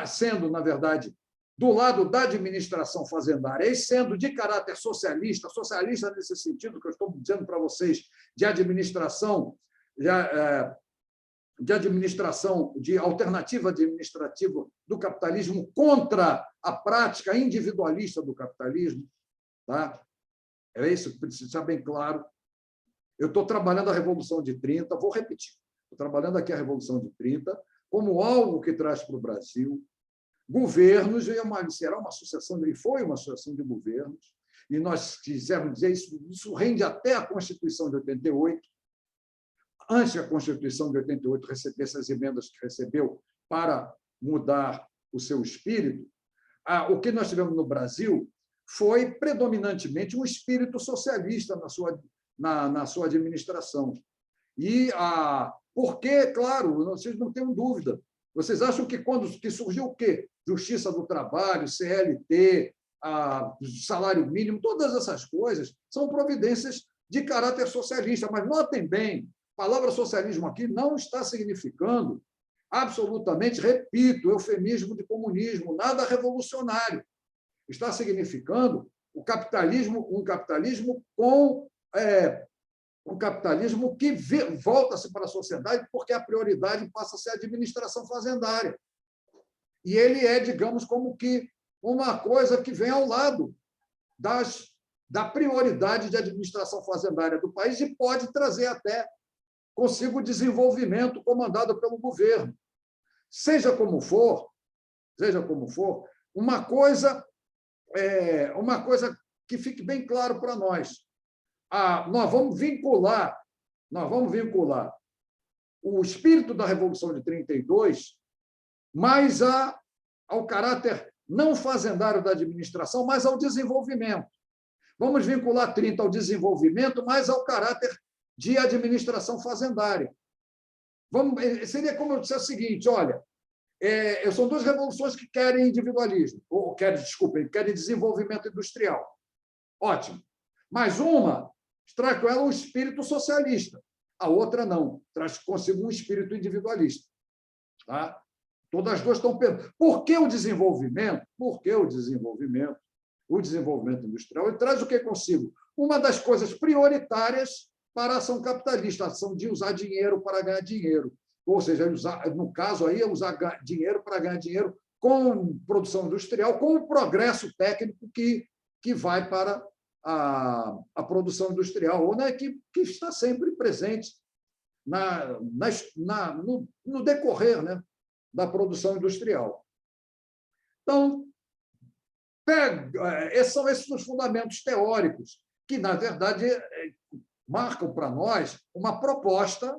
A: sendo, na verdade, do lado da administração fazendária e sendo de caráter socialista, socialista nesse sentido que eu estou dizendo para vocês, de administração, de alternativa administrativa do capitalismo contra a prática individualista do capitalismo. Tá? É isso que precisa estar bem claro. Eu estou trabalhando a Revolução de 30, vou repetir, estou trabalhando aqui a Revolução de 30 como algo que traz para o Brasil governos, será uma sucessão, e foi uma sucessão de governos, e nós quisermos dizer isso rende até a Constituição de 88, antes que a Constituição de 88 recebesse as emendas que recebeu para mudar o seu espírito, o que nós tivemos no Brasil foi predominantemente um espírito socialista na sua administração. E porque, claro, vocês não têm dúvida, vocês acham que quando surgiu o quê? Justiça do Trabalho, CLT, salário mínimo, todas essas coisas são providências de caráter socialista. Mas notem bem, a palavra socialismo aqui não está significando absolutamente, repito, eufemismo de comunismo, nada revolucionário. Está significando um capitalismo um capitalismo que volta-se para a sociedade porque a prioridade passa a ser a administração fazendária. E ele é, digamos, como que uma coisa que vem ao lado da prioridade de administração fazendária do país e pode trazer até consigo o desenvolvimento comandado pelo governo. Seja como for, uma coisa que fique bem claro para nós. Nós vamos vincular o espírito da Revolução de 32 mais ao caráter não fazendário da administração, mas ao desenvolvimento. Vamos vincular 30 ao desenvolvimento, mais ao caráter de administração fazendária. Seria como eu dissesse o seguinte, olha, são duas revoluções que querem individualismo, querem desenvolvimento industrial. Ótimo. Mas uma traz com ela um espírito socialista, a outra não, traz consigo um espírito individualista. Tá? Todas as duas estão pensando. Por que o desenvolvimento? O desenvolvimento industrial ele traz o que consigo? Uma das coisas prioritárias para a ação capitalista, a ação de usar dinheiro para ganhar dinheiro. Ou seja, no caso aí, usar dinheiro para ganhar dinheiro com produção industrial, com o progresso técnico que vai para a produção industrial, ou que está sempre presente no decorrer, né, da produção industrial. Então, são esses os fundamentos teóricos que, na verdade, marcam para nós uma proposta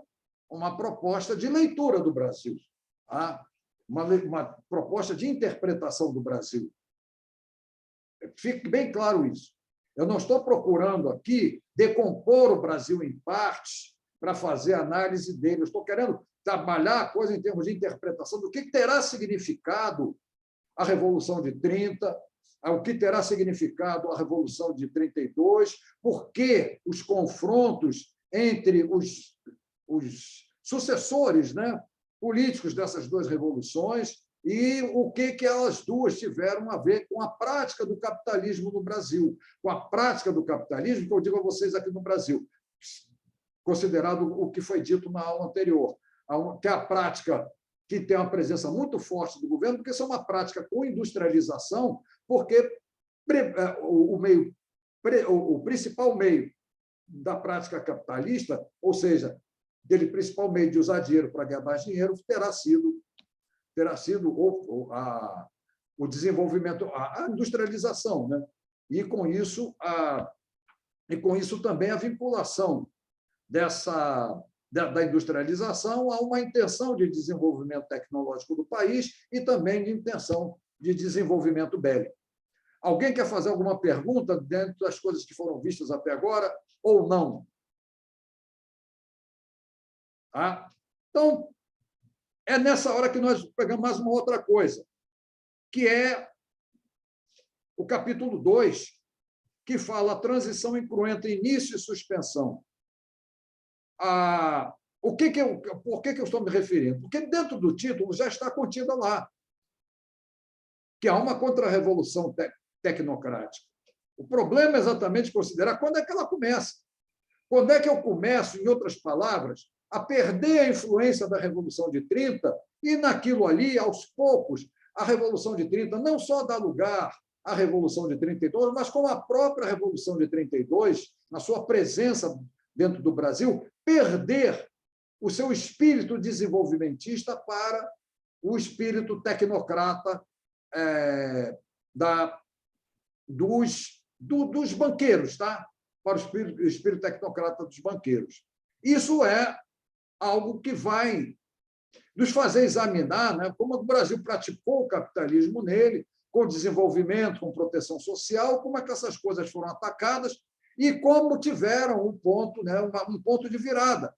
A: de leitura do Brasil, tá? uma proposta de interpretação do Brasil. Fique bem claro isso. Eu não estou procurando aqui decompor o Brasil em partes para fazer análise dele. Eu estou querendo trabalhar a coisa em termos de interpretação do que terá significado a Revolução de 30, o que terá significado a Revolução de 32, por que os confrontos entre os sucessores, né, políticos dessas duas revoluções e o que elas duas tiveram a ver com a prática do capitalismo no Brasil, com a prática do capitalismo, que eu digo a vocês aqui no Brasil, considerado o que foi dito na aula anterior, que é a prática que tem uma presença muito forte do governo, porque isso é uma prática com industrialização, porque o principal meio da prática capitalista, ou seja, dele principal meio de usar dinheiro para ganhar mais dinheiro, terá sido o desenvolvimento, a industrialização, né? E com isso também a vinculação da industrialização a uma intenção de desenvolvimento tecnológico do país e também de intenção de desenvolvimento bélico. Alguém quer fazer alguma pergunta dentro das coisas que foram vistas até agora ou não? Tá? Então, é nessa hora que nós pegamos mais uma outra coisa, que é o capítulo 2, que fala a transição incruenta, início e suspensão. Por que eu estou me referindo? Porque dentro do título já está contida lá que há uma contra-revolução tecnocrática. O problema é exatamente considerar quando é que ela começa. Quando é que eu começo, em outras palavras, a perder a influência da Revolução de 30 e, naquilo ali, aos poucos, a Revolução de 30 não só dá lugar à Revolução de 32, mas como a própria Revolução de 32, na sua presença dentro do Brasil, perder o seu espírito desenvolvimentista para o espírito tecnocrata dos banqueiros, tá? Para o espírito tecnocrata dos banqueiros. Isso é algo que vai nos fazer examinar, né, como o Brasil praticou o capitalismo nele, com desenvolvimento, com proteção social, como é que essas coisas foram atacadas e como tiveram um ponto, né, um ponto de virada.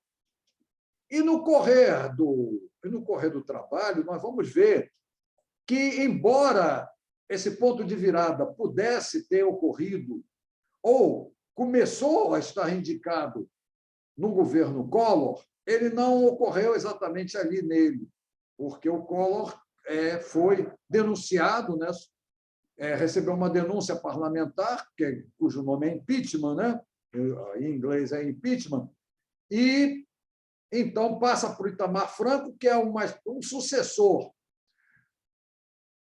A: E no correr do trabalho, nós vamos ver que, embora esse ponto de virada pudesse ter ocorrido ou começou a estar indicado no governo Collor, ele não ocorreu exatamente ali nele, porque o Collor foi denunciado, né? Recebeu uma denúncia parlamentar, cujo nome é impeachment, né? Em inglês é impeachment, e então passa para o Itamar Franco, que é um sucessor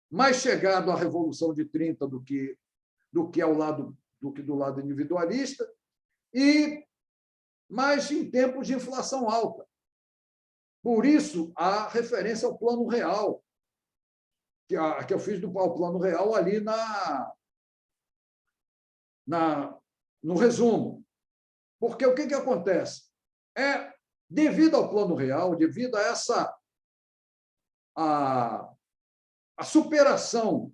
A: mais chegado à Revolução de 30 do que do lado individualista, e mais em tempos de inflação alta. Por isso, a referência ao Plano Real, que eu fiz ao Plano Real ali no resumo. Porque o que acontece? Devido ao Plano Real, devido a superação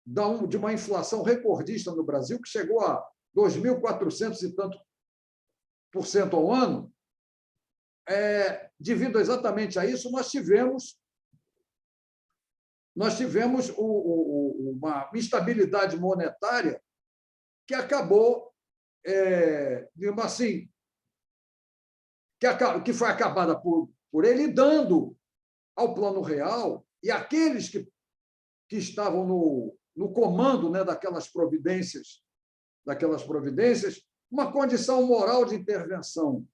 A: de uma inflação recordista no Brasil, que chegou a 2.400 e tanto por cento ao ano, devido exatamente a isso, nós tivemos uma instabilidade monetária que acabou, digamos assim, que foi acabada por ele dando ao Plano Real e aqueles que estavam no comando, né, daquelas providências, uma condição moral de intervenção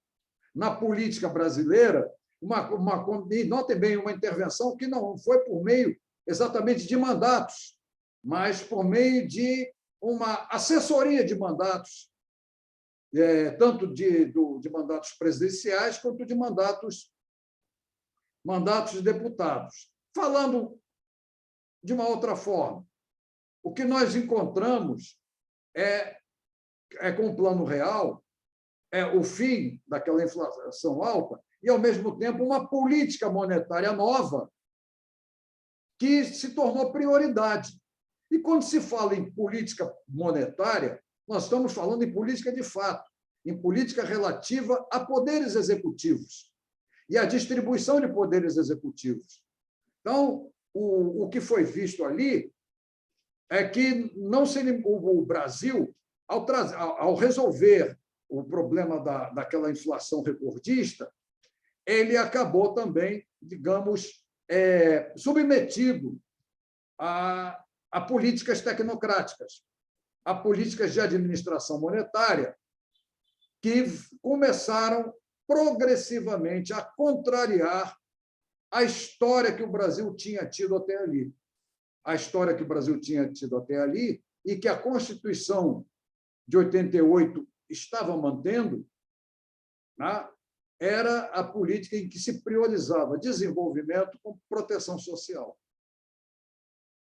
A: na política brasileira, e notem bem, uma intervenção que não foi por meio exatamente de mandatos, mas por meio de uma assessoria de mandatos, tanto de mandatos presidenciais quanto de mandatos de deputados. Falando de uma outra forma, o que nós encontramos com o Plano Real o fim daquela inflação alta e, ao mesmo tempo, uma política monetária nova que se tornou prioridade. E, quando se fala em política monetária, nós estamos falando em política de fato, em política relativa a poderes executivos e a distribuição de poderes executivos. Então, o que foi visto ali é que o Brasil, ao resolver o problema daquela inflação recordista, ele acabou também, digamos, submetido a políticas tecnocráticas, a políticas de administração monetária, que começaram progressivamente a contrariar a história que o Brasil tinha tido até ali. E que a Constituição de 88 estava mantendo, né, era a política em que se priorizava desenvolvimento com proteção social.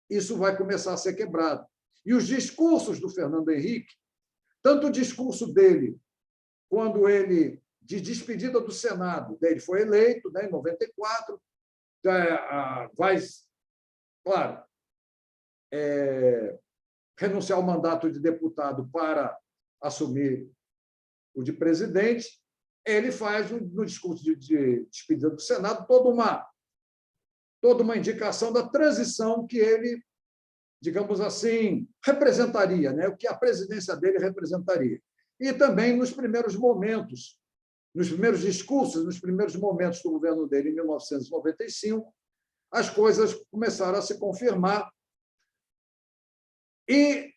A: Isso vai começar a ser quebrado. E os discursos do Fernando Henrique, tanto o discurso dele, quando ele, de despedida do Senado, ele foi eleito, né, em 94, vai, claro, renunciar ao mandato de deputado para assumir o de presidente, ele faz, no discurso de despedida do Senado, toda toda uma indicação da transição que ele, digamos assim, representaria, né? O que a presidência dele representaria. E também nos primeiros momentos, nos primeiros discursos, nos primeiros momentos do governo dele, em 1995, as coisas começaram a se confirmar e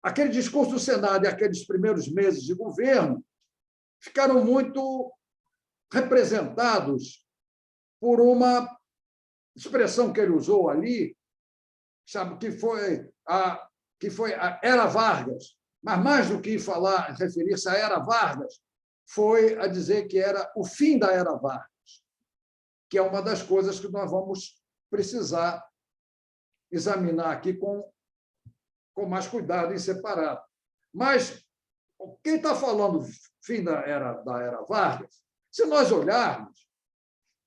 A: aquele discurso do Senado e aqueles primeiros meses de governo ficaram muito representados por uma expressão que ele usou ali, sabe, que foi a Era Vargas, mas mais do que falar, referir-se à Era Vargas, foi a dizer que era o fim da Era Vargas, que é uma das coisas que nós vamos precisar examinar aqui com mais cuidado e separado. Mas quem está falando fim da Era Vargas, se nós olharmos,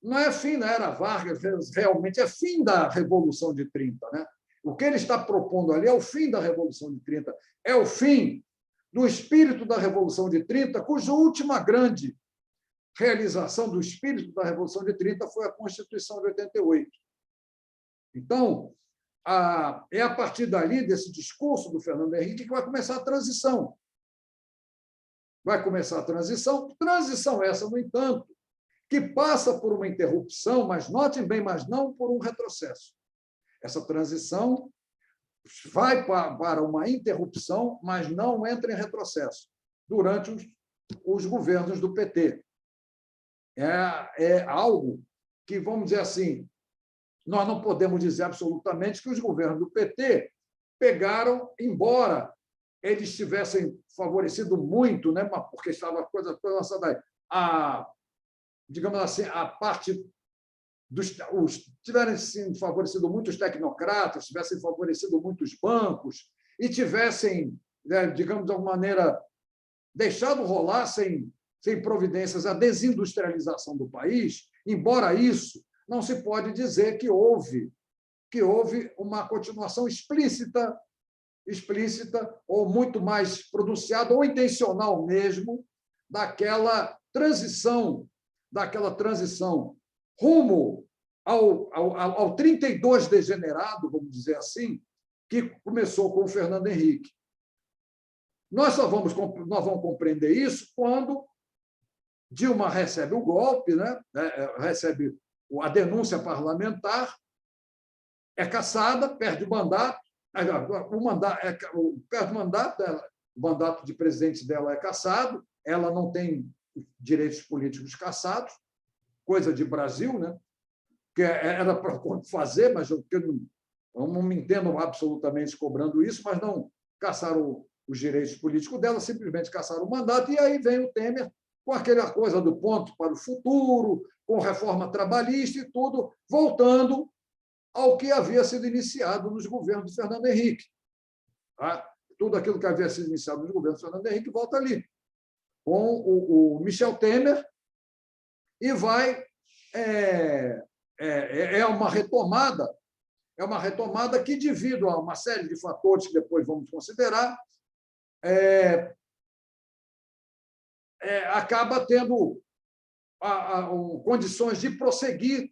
A: não é fim da Era Vargas, realmente é fim da Revolução de 30. Né? O que ele está propondo ali é o fim da Revolução de 30, é o fim do espírito da Revolução de 30, cuja última grande realização do espírito da Revolução de 30 foi a Constituição de 88. Então, é a partir dali, desse discurso do Fernando Henrique, que vai começar a transição. Vai começar a transição essa, no entanto, que passa por uma interrupção, mas notem bem, mas não por um retrocesso. Essa transição vai para uma interrupção, mas não entra em retrocesso, durante os governos do PT. É algo que, vamos dizer assim, nós não podemos dizer absolutamente que os governos do PT pegaram, embora eles tivessem favorecido muito, né, porque estava a coisa toda lançada aí, digamos assim, a parte tivessem favorecido muitos tecnocratas, tivessem favorecido muitos bancos e tivessem, né, digamos, de alguma maneira, deixado rolar sem providências a desindustrialização do país, embora isso não se pode dizer que houve uma continuação explícita ou muito mais pronunciada ou intencional mesmo daquela transição rumo ao 32 degenerado, vamos dizer assim, que começou com o Fernando Henrique. Nós vamos compreender isso quando Dilma recebe o golpe, né? Recebe a denúncia parlamentar, é cassada, perde o mandato, o mandato de presidente dela é cassado, ela não tem direitos políticos cassados, coisa de Brasil, né? Que era para fazer, mas eu não me entendo absolutamente cobrando isso, mas não cassaram os direitos políticos dela, simplesmente cassaram o mandato, e aí vem o Temer com aquela coisa do ponto para o futuro, com reforma trabalhista e tudo, voltando ao que havia sido iniciado nos governos de Fernando Henrique. Tá? Tudo aquilo que havia sido iniciado nos governos de Fernando Henrique volta ali, com o Michel Temer, e vai... É uma retomada que, devido a uma série de fatores que depois vamos considerar, acaba tendo condições de prosseguir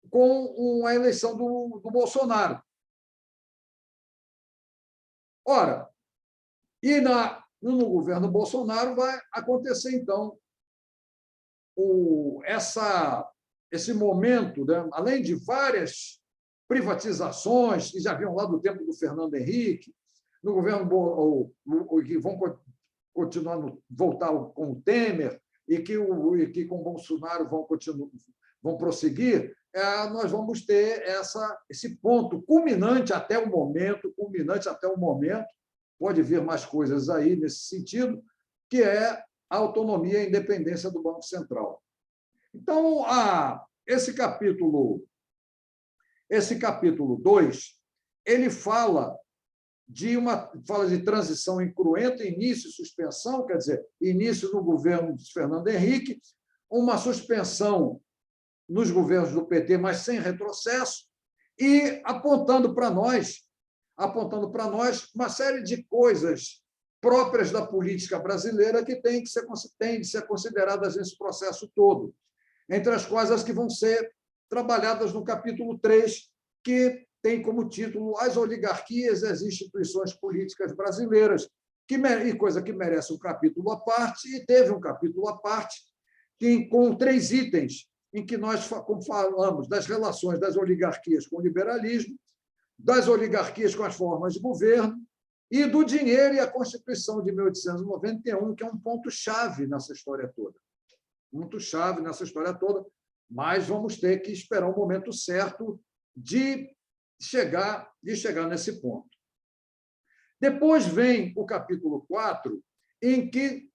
A: com a eleição do Bolsonaro. Ora, e no governo Bolsonaro vai acontecer, então, esse momento, né? Além de várias privatizações que já vinham lá do tempo do Fernando Henrique, no governo que vão continuar voltar com o Temer e que com o Bolsonaro vão prosseguir, nós vamos ter esse ponto culminante até o momento, pode vir mais coisas aí nesse sentido, que é a autonomia e a independência do Banco Central. Então, esse capítulo 2, ele fala de transição incruenta, início e suspensão, quer dizer, início no governo de Fernando Henrique, uma suspensão nos governos do PT, mas sem retrocesso, e apontando para nós uma série de coisas próprias da política brasileira que têm de ser consideradas nesse processo todo, entre as quais as que vão ser trabalhadas no capítulo 3, que tem como título As oligarquias e as instituições políticas brasileiras, coisa que merece um capítulo à parte, e teve um capítulo à parte com 3 itens, em que nós falamos das relações das oligarquias com o liberalismo, das oligarquias com as formas de governo e do dinheiro e a Constituição de 1891, que é um ponto-chave nessa história toda. Ponto-chave nessa história toda, mas vamos ter que esperar o momento certo de chegar nesse ponto. Depois vem o capítulo 4, em que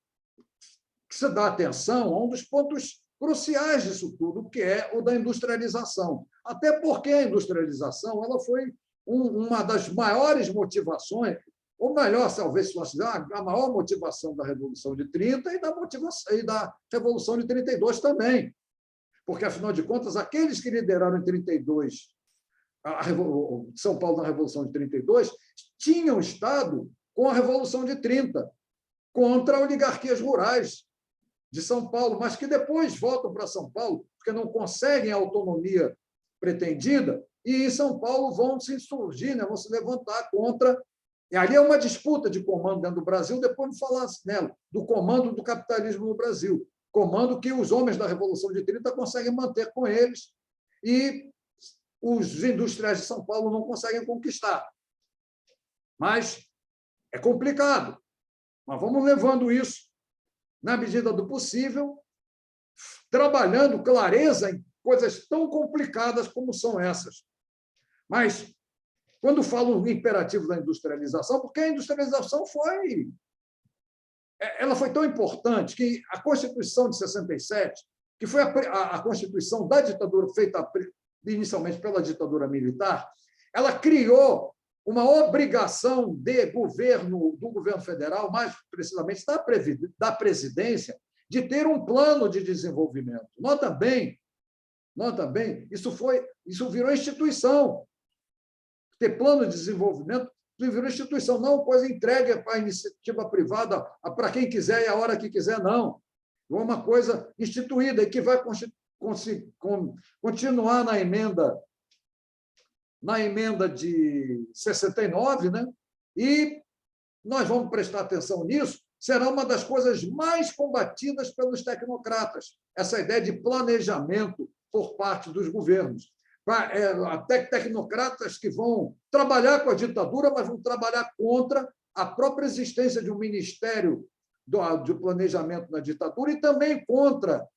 A: se dá atenção a um dos pontos cruciais disso tudo, que é o da industrialização. Até porque a industrialização ela foi uma das maiores motivações, ou melhor, talvez se fosse a maior motivação da Revolução de 30 e da Revolução de 32 também. Porque, afinal de contas, aqueles que lideraram em 32 São Paulo na Revolução de 32 tinham estado com a Revolução de 30 contra oligarquias rurais de São Paulo, mas que depois voltam para São Paulo porque não conseguem a autonomia pretendida e em São Paulo vão se insurgir, né? Vão se levantar contra. E ali é uma disputa de comando dentro do Brasil, depois de falar nela, do comando do capitalismo no Brasil, comando que os homens da Revolução de 30 conseguem manter com eles e os industriais de São Paulo não conseguem conquistar. Mas é complicado. Mas vamos levando isso na medida do possível, trabalhando clareza em coisas tão complicadas como são essas. Mas, quando falo no imperativo da industrialização, porque a industrialização foi tão importante que a Constituição de 67, que foi a Constituição da ditadura, feita inicialmente pela ditadura militar, ela criou uma obrigação do governo federal, mais precisamente da presidência, de ter um plano de desenvolvimento. Nota bem, isso virou instituição. Ter plano de desenvolvimento virou instituição, não coisa entregue para a iniciativa privada, para quem quiser e a hora que quiser, não. É uma coisa instituída e que vai continuar na emenda de 69, né? E nós vamos prestar atenção nisso, será uma das coisas mais combatidas pelos tecnocratas, essa ideia de planejamento por parte dos governos. Até tecnocratas que vão trabalhar com a ditadura, mas vão trabalhar contra a própria existência de um ministério de planejamento na ditadura e também contra,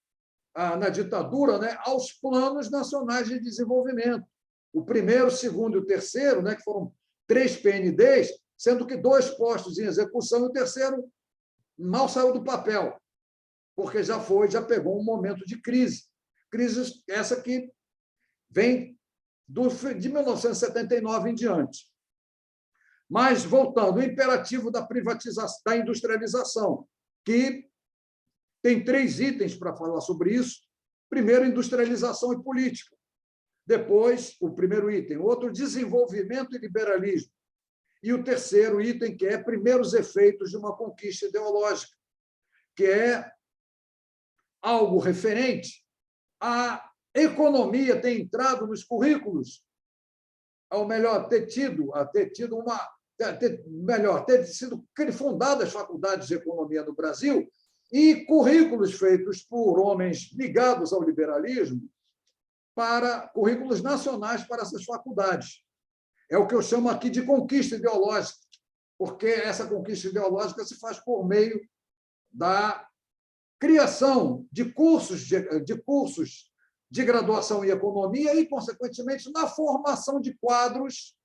A: na ditadura, né, aos planos nacionais de desenvolvimento. O primeiro, o segundo e o terceiro, né, que foram 3 PNDs, sendo que 2 postos em execução e o terceiro mal saiu do papel, porque já pegou um momento de crise. Crise essa que vem de 1979 em diante. Mas, voltando, o imperativo da privatização, da industrialização, que tem 3 itens para falar sobre isso. Primeiro, industrialização e política. Depois, o primeiro item. Outro, desenvolvimento e liberalismo. E o terceiro item, que é primeiros efeitos de uma conquista ideológica, que é algo referente à economia ter entrado nos currículos, ou melhor, ter sido fundadas faculdades de economia no Brasil e currículos feitos por homens ligados ao liberalismo, currículos nacionais para essas faculdades. É o que eu chamo aqui de conquista ideológica, porque essa conquista ideológica se faz por meio da criação de cursos de graduação em economia e, consequentemente, na formação de quadros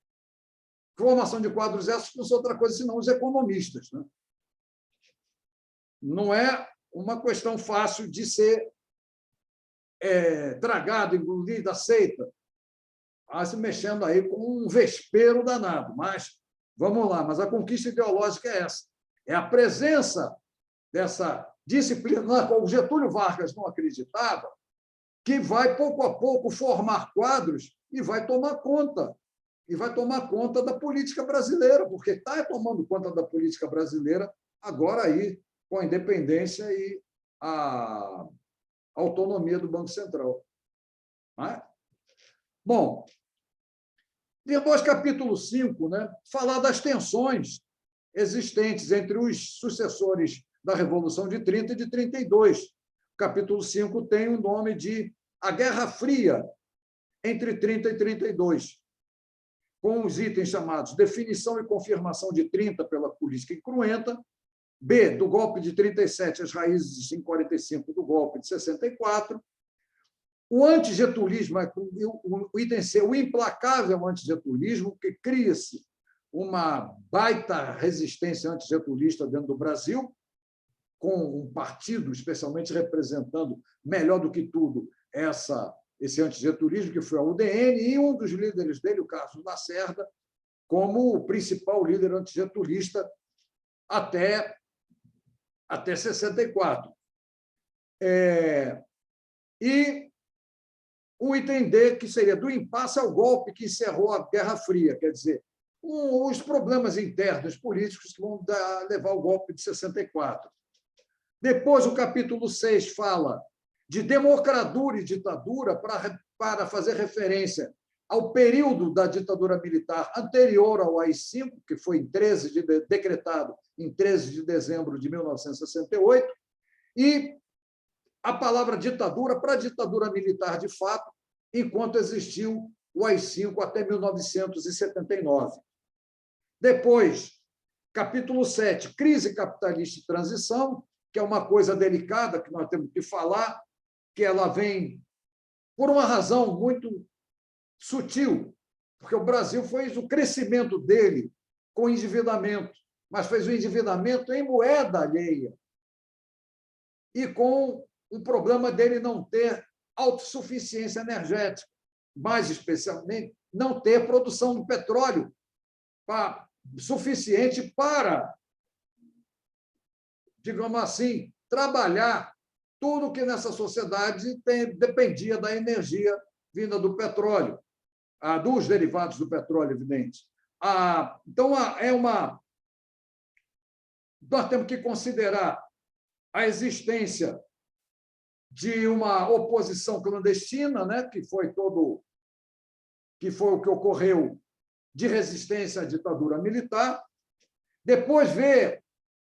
A: essas que não são outra coisa senão os economistas, né? Não é uma questão fácil de ser tragado, engolido, aceita, se mexendo aí com um vespeiro danado. Mas vamos lá, mas a conquista ideológica é essa. É a presença dessa disciplina na qual o Getúlio Vargas não acreditava, que vai, pouco a pouco, formar quadros e vai tomar conta e vai tomar conta da política brasileira, porque está tomando conta da política brasileira agora aí, com a independência e a autonomia do Banco Central. Não é? Bom, depois, capítulo 5, né, falar das tensões existentes entre os sucessores da Revolução de 30 e de 32. O capítulo 5 tem o nome de A Guerra Fria entre 30 e 32, com os itens chamados definição e confirmação de 30 pela política incruenta, B, do golpe de 37, as raízes em 45 do golpe de 64, o antigetulismo, o item C, o implacável antigetulismo, que cria-se uma baita resistência antigetulista dentro do Brasil, com um partido especialmente representando, melhor do que tudo, esse antigetulismo, que foi a UDN, e um dos líderes dele, o Carlos Lacerda, como o principal líder antigetulista até 64. E o item D, que seria do impasse ao golpe que encerrou a Guerra Fria, quer dizer, os problemas internos políticos que vão levar ao golpe de 64. Depois, o capítulo 6 fala de democratura e ditadura para fazer referência ao período da ditadura militar anterior ao AI-5, que foi decretado em 13 de dezembro de 1968, e a palavra ditadura para a ditadura militar de fato, enquanto existiu o AI-5 até 1979. Depois, capítulo 7, crise capitalista e transição, que é uma coisa delicada que nós temos que falar, que ela vem por uma razão muito sutil, porque o Brasil fez o crescimento dele com endividamento, mas fez o endividamento em moeda alheia e com o problema dele não ter autossuficiência energética, mais especialmente não ter produção de petróleo suficiente para, digamos assim, trabalhar tudo que nessa sociedade dependia da energia vinda do petróleo, dos derivados do petróleo, evidente. Então, nós temos que considerar a existência de uma oposição clandestina, né, que foi o que ocorreu de resistência à ditadura militar. Depois ver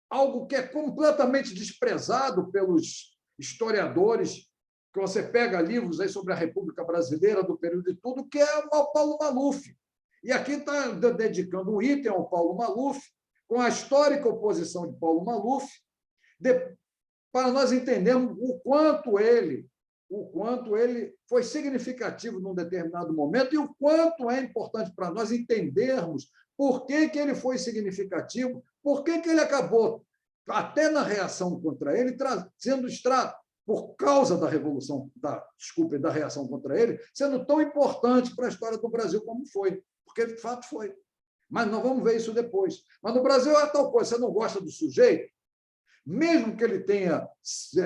A: algo que é completamente desprezado pelos historiadores, que você pega livros aí sobre a República Brasileira do período de tudo, que é o Paulo Maluf. E aqui está dedicando um item ao Paulo Maluf, com a histórica oposição de Paulo Maluf, para nós entendermos o quanto ele foi significativo num determinado momento e o quanto é importante para nós entendermos por que ele foi significativo, por que ele acabou, até na reação contra ele, sendo extrato, por causa da da reação contra ele, sendo tão importante para a história do Brasil como foi, porque de fato foi. Mas nós vamos ver isso depois. Mas no Brasil é tal coisa, você não gosta do sujeito, mesmo que ele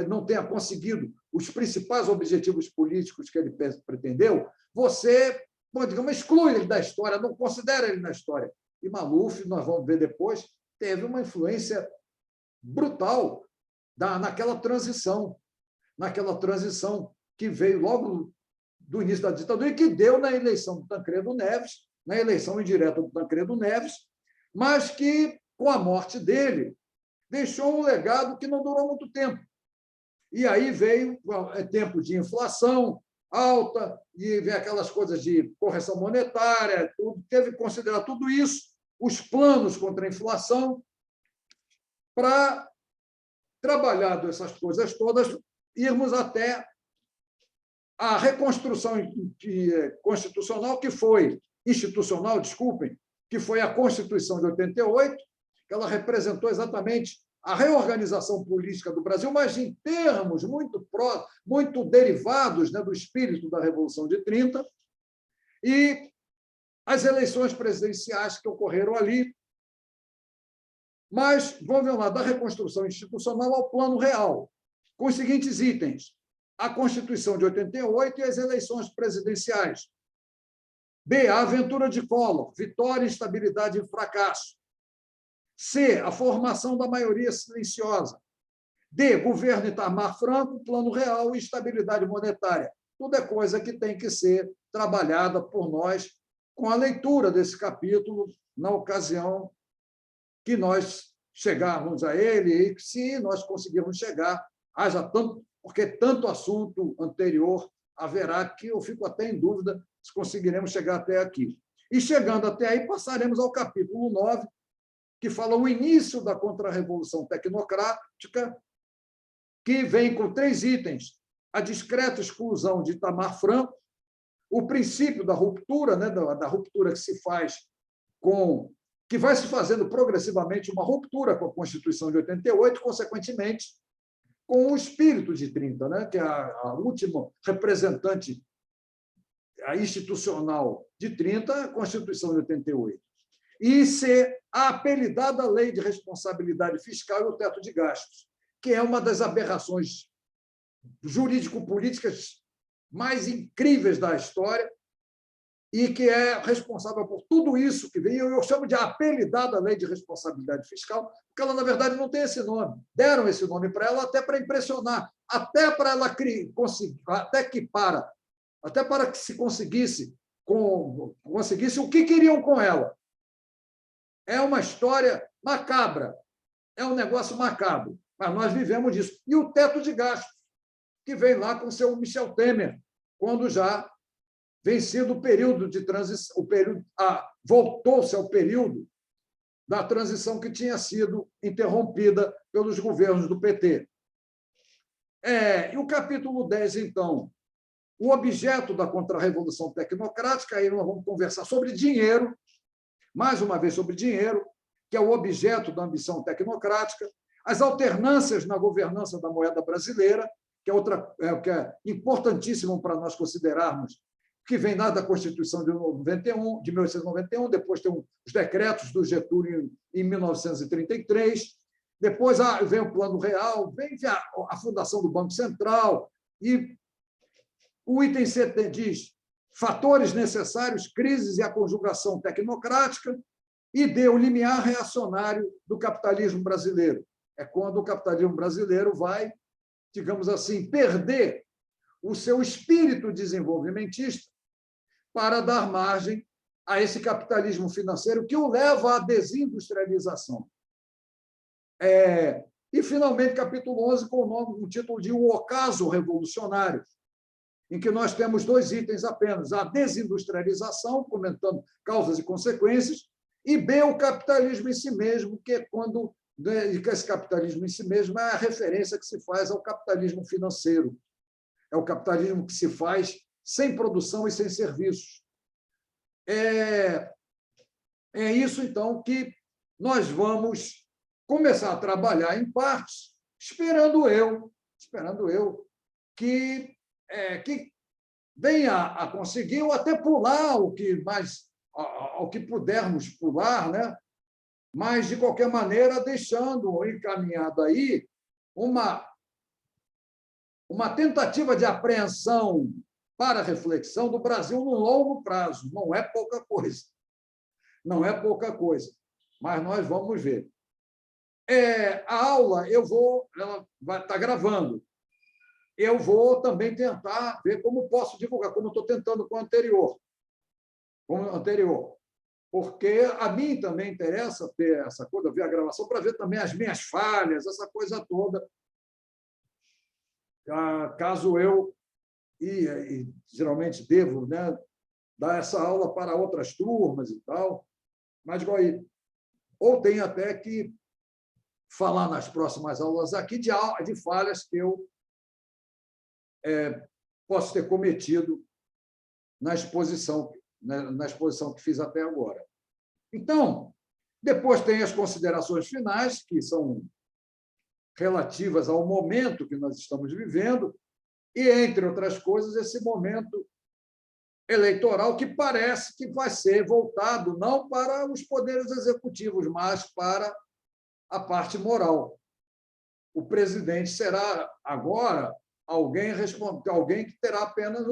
A: não tenha conseguido os principais objetivos políticos que ele pretendeu, você, digamos, exclui ele da história, não considera ele na história. E Maluf, nós vamos ver depois, teve uma influência brutal naquela transição que veio logo do início da ditadura e que deu na eleição do Tancredo Neves, na eleição indireta do Tancredo Neves, mas que, com a morte dele, deixou um legado que não durou muito tempo. E aí veio tempo de inflação alta, e veio aquelas coisas de correção monetária, teve que considerar tudo isso, os planos contra a inflação, para, trabalhado essas coisas todas, irmos até a reconstrução constitucional, institucional, desculpem, que foi a Constituição de 88, que ela representou exatamente a reorganização política do Brasil, mas em termos muito derivados, né, do espírito da Revolução de 30, e as eleições presidenciais que ocorreram ali. Mas, vamos lá, da reconstrução institucional ao plano real, com os seguintes itens: a Constituição de 88 e as eleições presidenciais. B, a aventura de Collor, vitória, instabilidade e fracasso. C, a formação da maioria silenciosa. D, governo Itamar Franco, plano real e estabilidade monetária. Tudo é coisa que tem que ser trabalhada por nós com a leitura desse capítulo na ocasião que nós chegarmos a ele e se nós conseguirmos chegar, haja tanto, porque tanto assunto anterior haverá que eu fico até em dúvida se conseguiremos chegar até aqui. E chegando até aí, passaremos ao capítulo 9, que fala o início da contra-revolução tecnocrática, que vem com 3 itens: a discreta exclusão de Itamar Franco, o princípio da ruptura, né, da ruptura que se faz que vai se fazendo progressivamente uma ruptura com a Constituição de 88, consequentemente, com o espírito de 30, né, que é a última representante institucional de 30, a Constituição de 88. E ser a apelidada Lei de Responsabilidade Fiscal e o Teto de Gastos, que é uma das aberrações jurídico-políticas mais incríveis da história e que é responsável por tudo isso que vem. Eu chamo de apelidada Lei de Responsabilidade Fiscal, porque ela, na verdade, não tem esse nome. Deram esse nome para ela até para impressionar, até para ela conseguir, até para que se conseguisse o que queriam com ela. É uma história macabra, é um negócio macabro, mas nós vivemos disso. E o teto de gastos, que vem lá com o seu Michel Temer, quando já vencido o período de transição, voltou-se ao período da transição que tinha sido interrompida pelos governos do PT. E o capítulo 10, então, o objeto da contra-revolução tecnocrática, aí nós vamos conversar sobre dinheiro, mais uma vez sobre dinheiro, que é o objeto da ambição tecnocrática, as alternâncias na governança da moeda brasileira, que é importantíssimo para nós considerarmos, que vem lá da Constituição de 1891, depois tem os decretos do Getúlio em 1933, depois vem o Plano Real, vem a fundação do Banco Central, e o item C diz fatores necessários, crises e a conjugação tecnocrática, e D, o limiar reacionário do capitalismo brasileiro. É quando o capitalismo brasileiro vai, digamos assim, perder o seu espírito desenvolvimentista para dar margem a esse capitalismo financeiro que o leva à desindustrialização. E, finalmente, capítulo 11, com o título de O Ocaso Revolucionário, em que nós temos 2 itens apenas: a desindustrialização, comentando causas e consequências, e B, o capitalismo em si mesmo, que é quando que esse capitalismo em si mesmo é a referência que se faz ao capitalismo financeiro. É o capitalismo que se faz sem produção e sem serviços. É isso, então, que nós vamos começar a trabalhar em partes, esperando eu que venha a conseguir, ou até pular o que pudermos pular, né? Mas, de qualquer maneira, deixando encaminhado aí uma tentativa de apreensão para reflexão do Brasil no longo prazo. Não é pouca coisa. Não é pouca coisa. Mas nós vamos ver. A aula, ela vai estar gravando. Eu vou também tentar ver como posso divulgar, como eu estou tentando com o anterior. Porque a mim também interessa ter essa coisa, ver a gravação, para ver também as minhas falhas, essa coisa toda. Caso eu, e geralmente devo, né, dar essa aula para outras turmas e tal, mas igual aí. Ou tem até que falar nas próximas aulas aqui de falhas que eu posso ter cometido na exposição que fiz até agora. Então, depois tem as considerações finais, que são relativas ao momento que nós estamos vivendo, e, entre outras coisas, esse momento eleitoral que parece que vai ser voltado não para os poderes executivos, mas para a parte moral. O presidente será agora alguém que terá apenas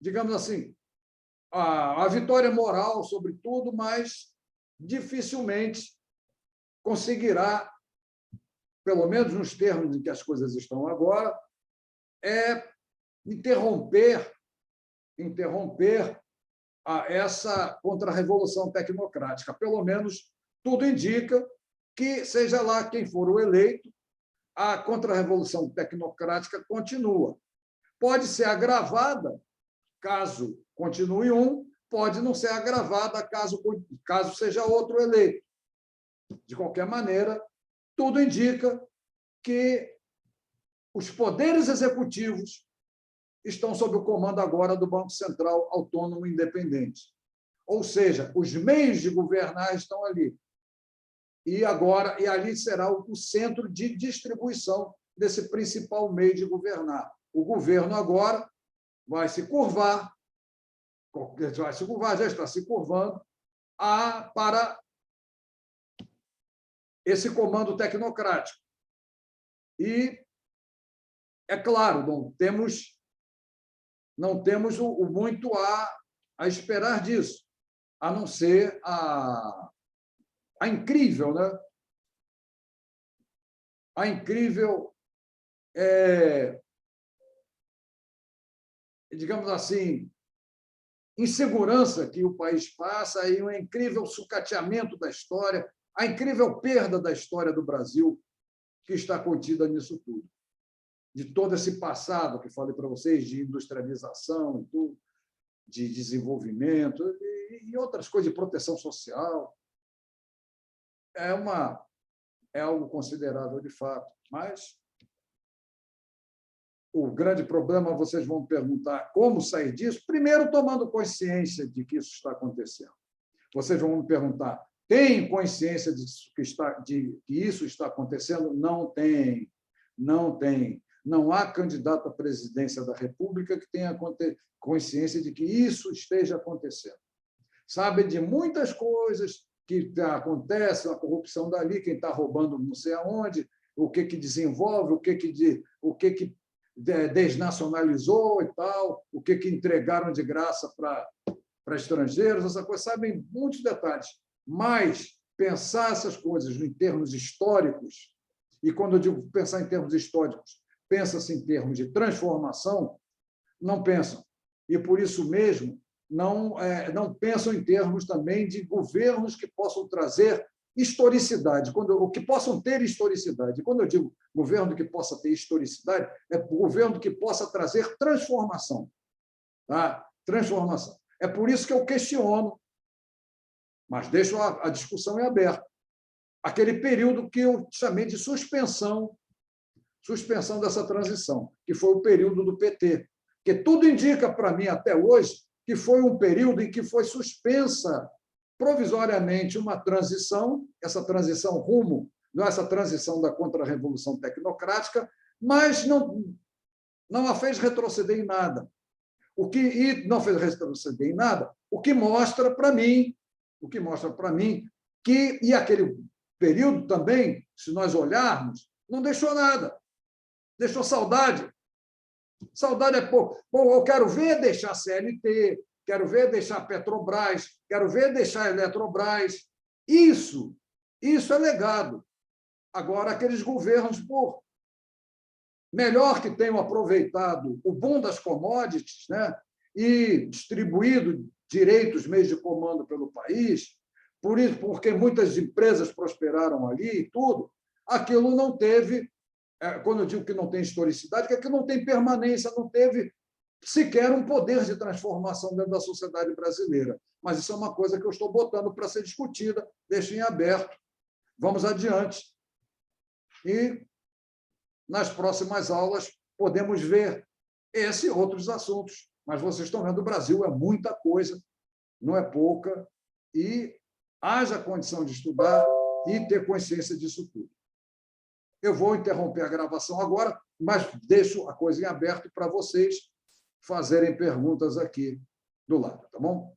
A: digamos assim, a vitória moral sobre tudo, mas dificilmente conseguirá, pelo menos nos termos em que as coisas estão agora, interromper essa contra-revolução tecnocrática. Pelo menos tudo indica que, seja lá quem for o eleito, a contra-revolução tecnocrática continua. Pode ser agravada, caso continue pode não ser agravada caso seja outro eleito. De qualquer maneira, tudo indica que os poderes executivos estão sob o comando agora do Banco Central Autônomo Independente. Ou seja, os meios de governar estão ali. E ali será o centro de distribuição desse principal meio de governar. O governo agora vai se curvar, já está se curvando, para esse comando tecnocrático. E, é claro, não temos muito a esperar disso, a não ser a incrível, né? A incrível, digamos assim, insegurança que o país passa e um incrível sucateamento da história, a incrível perda da história do Brasil que está contida nisso tudo. De todo esse passado que falei para vocês, de industrialização, de desenvolvimento e outras coisas, de proteção social. É algo considerável de fato, mas o grande problema, vocês vão perguntar como sair disso, primeiro tomando consciência de que isso está acontecendo. Vocês vão me perguntar, tem consciência de que isso está acontecendo? Não tem, não tem. Não há candidato à presidência da República que tenha consciência de que isso esteja acontecendo. Sabe de muitas coisas que acontecem, a corrupção dali, quem está roubando não sei aonde, o que desenvolve, o que desnacionalizou e tal, o que entregaram de graça para estrangeiros, essa coisa, sabem muitos detalhes. Mas pensar essas coisas em termos históricos, e quando eu digo pensar em termos históricos, pensa-se em termos de transformação, não pensam. E, por isso mesmo, não pensam em termos também de governos que possam trazer historicidade, que possam ter historicidade. E quando eu digo governo que possa ter historicidade, é governo que possa trazer transformação. Tá? Transformação. É por isso que eu questiono, mas deixo a discussão em aberto, aquele período que eu chamei de suspensão dessa transição, que foi o período do PT. Porque tudo indica para mim, até hoje, que foi um período em que foi suspensa provisoriamente uma transição, essa transição rumo, não essa transição da contra-revolução tecnocrática, mas não a fez retroceder em nada. E não fez retroceder em nada, o que mostra para mim que, e aquele período também, se nós olharmos, não deixou nada. Deixou saudade. Saudade é pouco. Bom, eu quero ver deixar a CLT, quero ver deixar a Petrobras, quero ver deixar a Eletrobras. Isso é legado. Agora, aqueles governos, melhor que tenham aproveitado o boom das commodities, né, e distribuído direitos, meios de comando pelo país, porque muitas empresas prosperaram ali e tudo, aquilo não teve. Quando eu digo que não tem historicidade, que aquilo não tem permanência, não teve sequer um poder de transformação dentro da sociedade brasileira. Mas isso é uma coisa que eu estou botando para ser discutida, deixo em aberto. Vamos adiante. E, nas próximas aulas, podemos ver esse e outros assuntos. Mas vocês estão vendo, o Brasil é muita coisa, não é pouca, e haja condição de estudar e ter consciência disso tudo. Eu vou interromper a gravação agora, mas deixo a coisa em aberto para vocês fazerem perguntas aqui do lado, tá bom?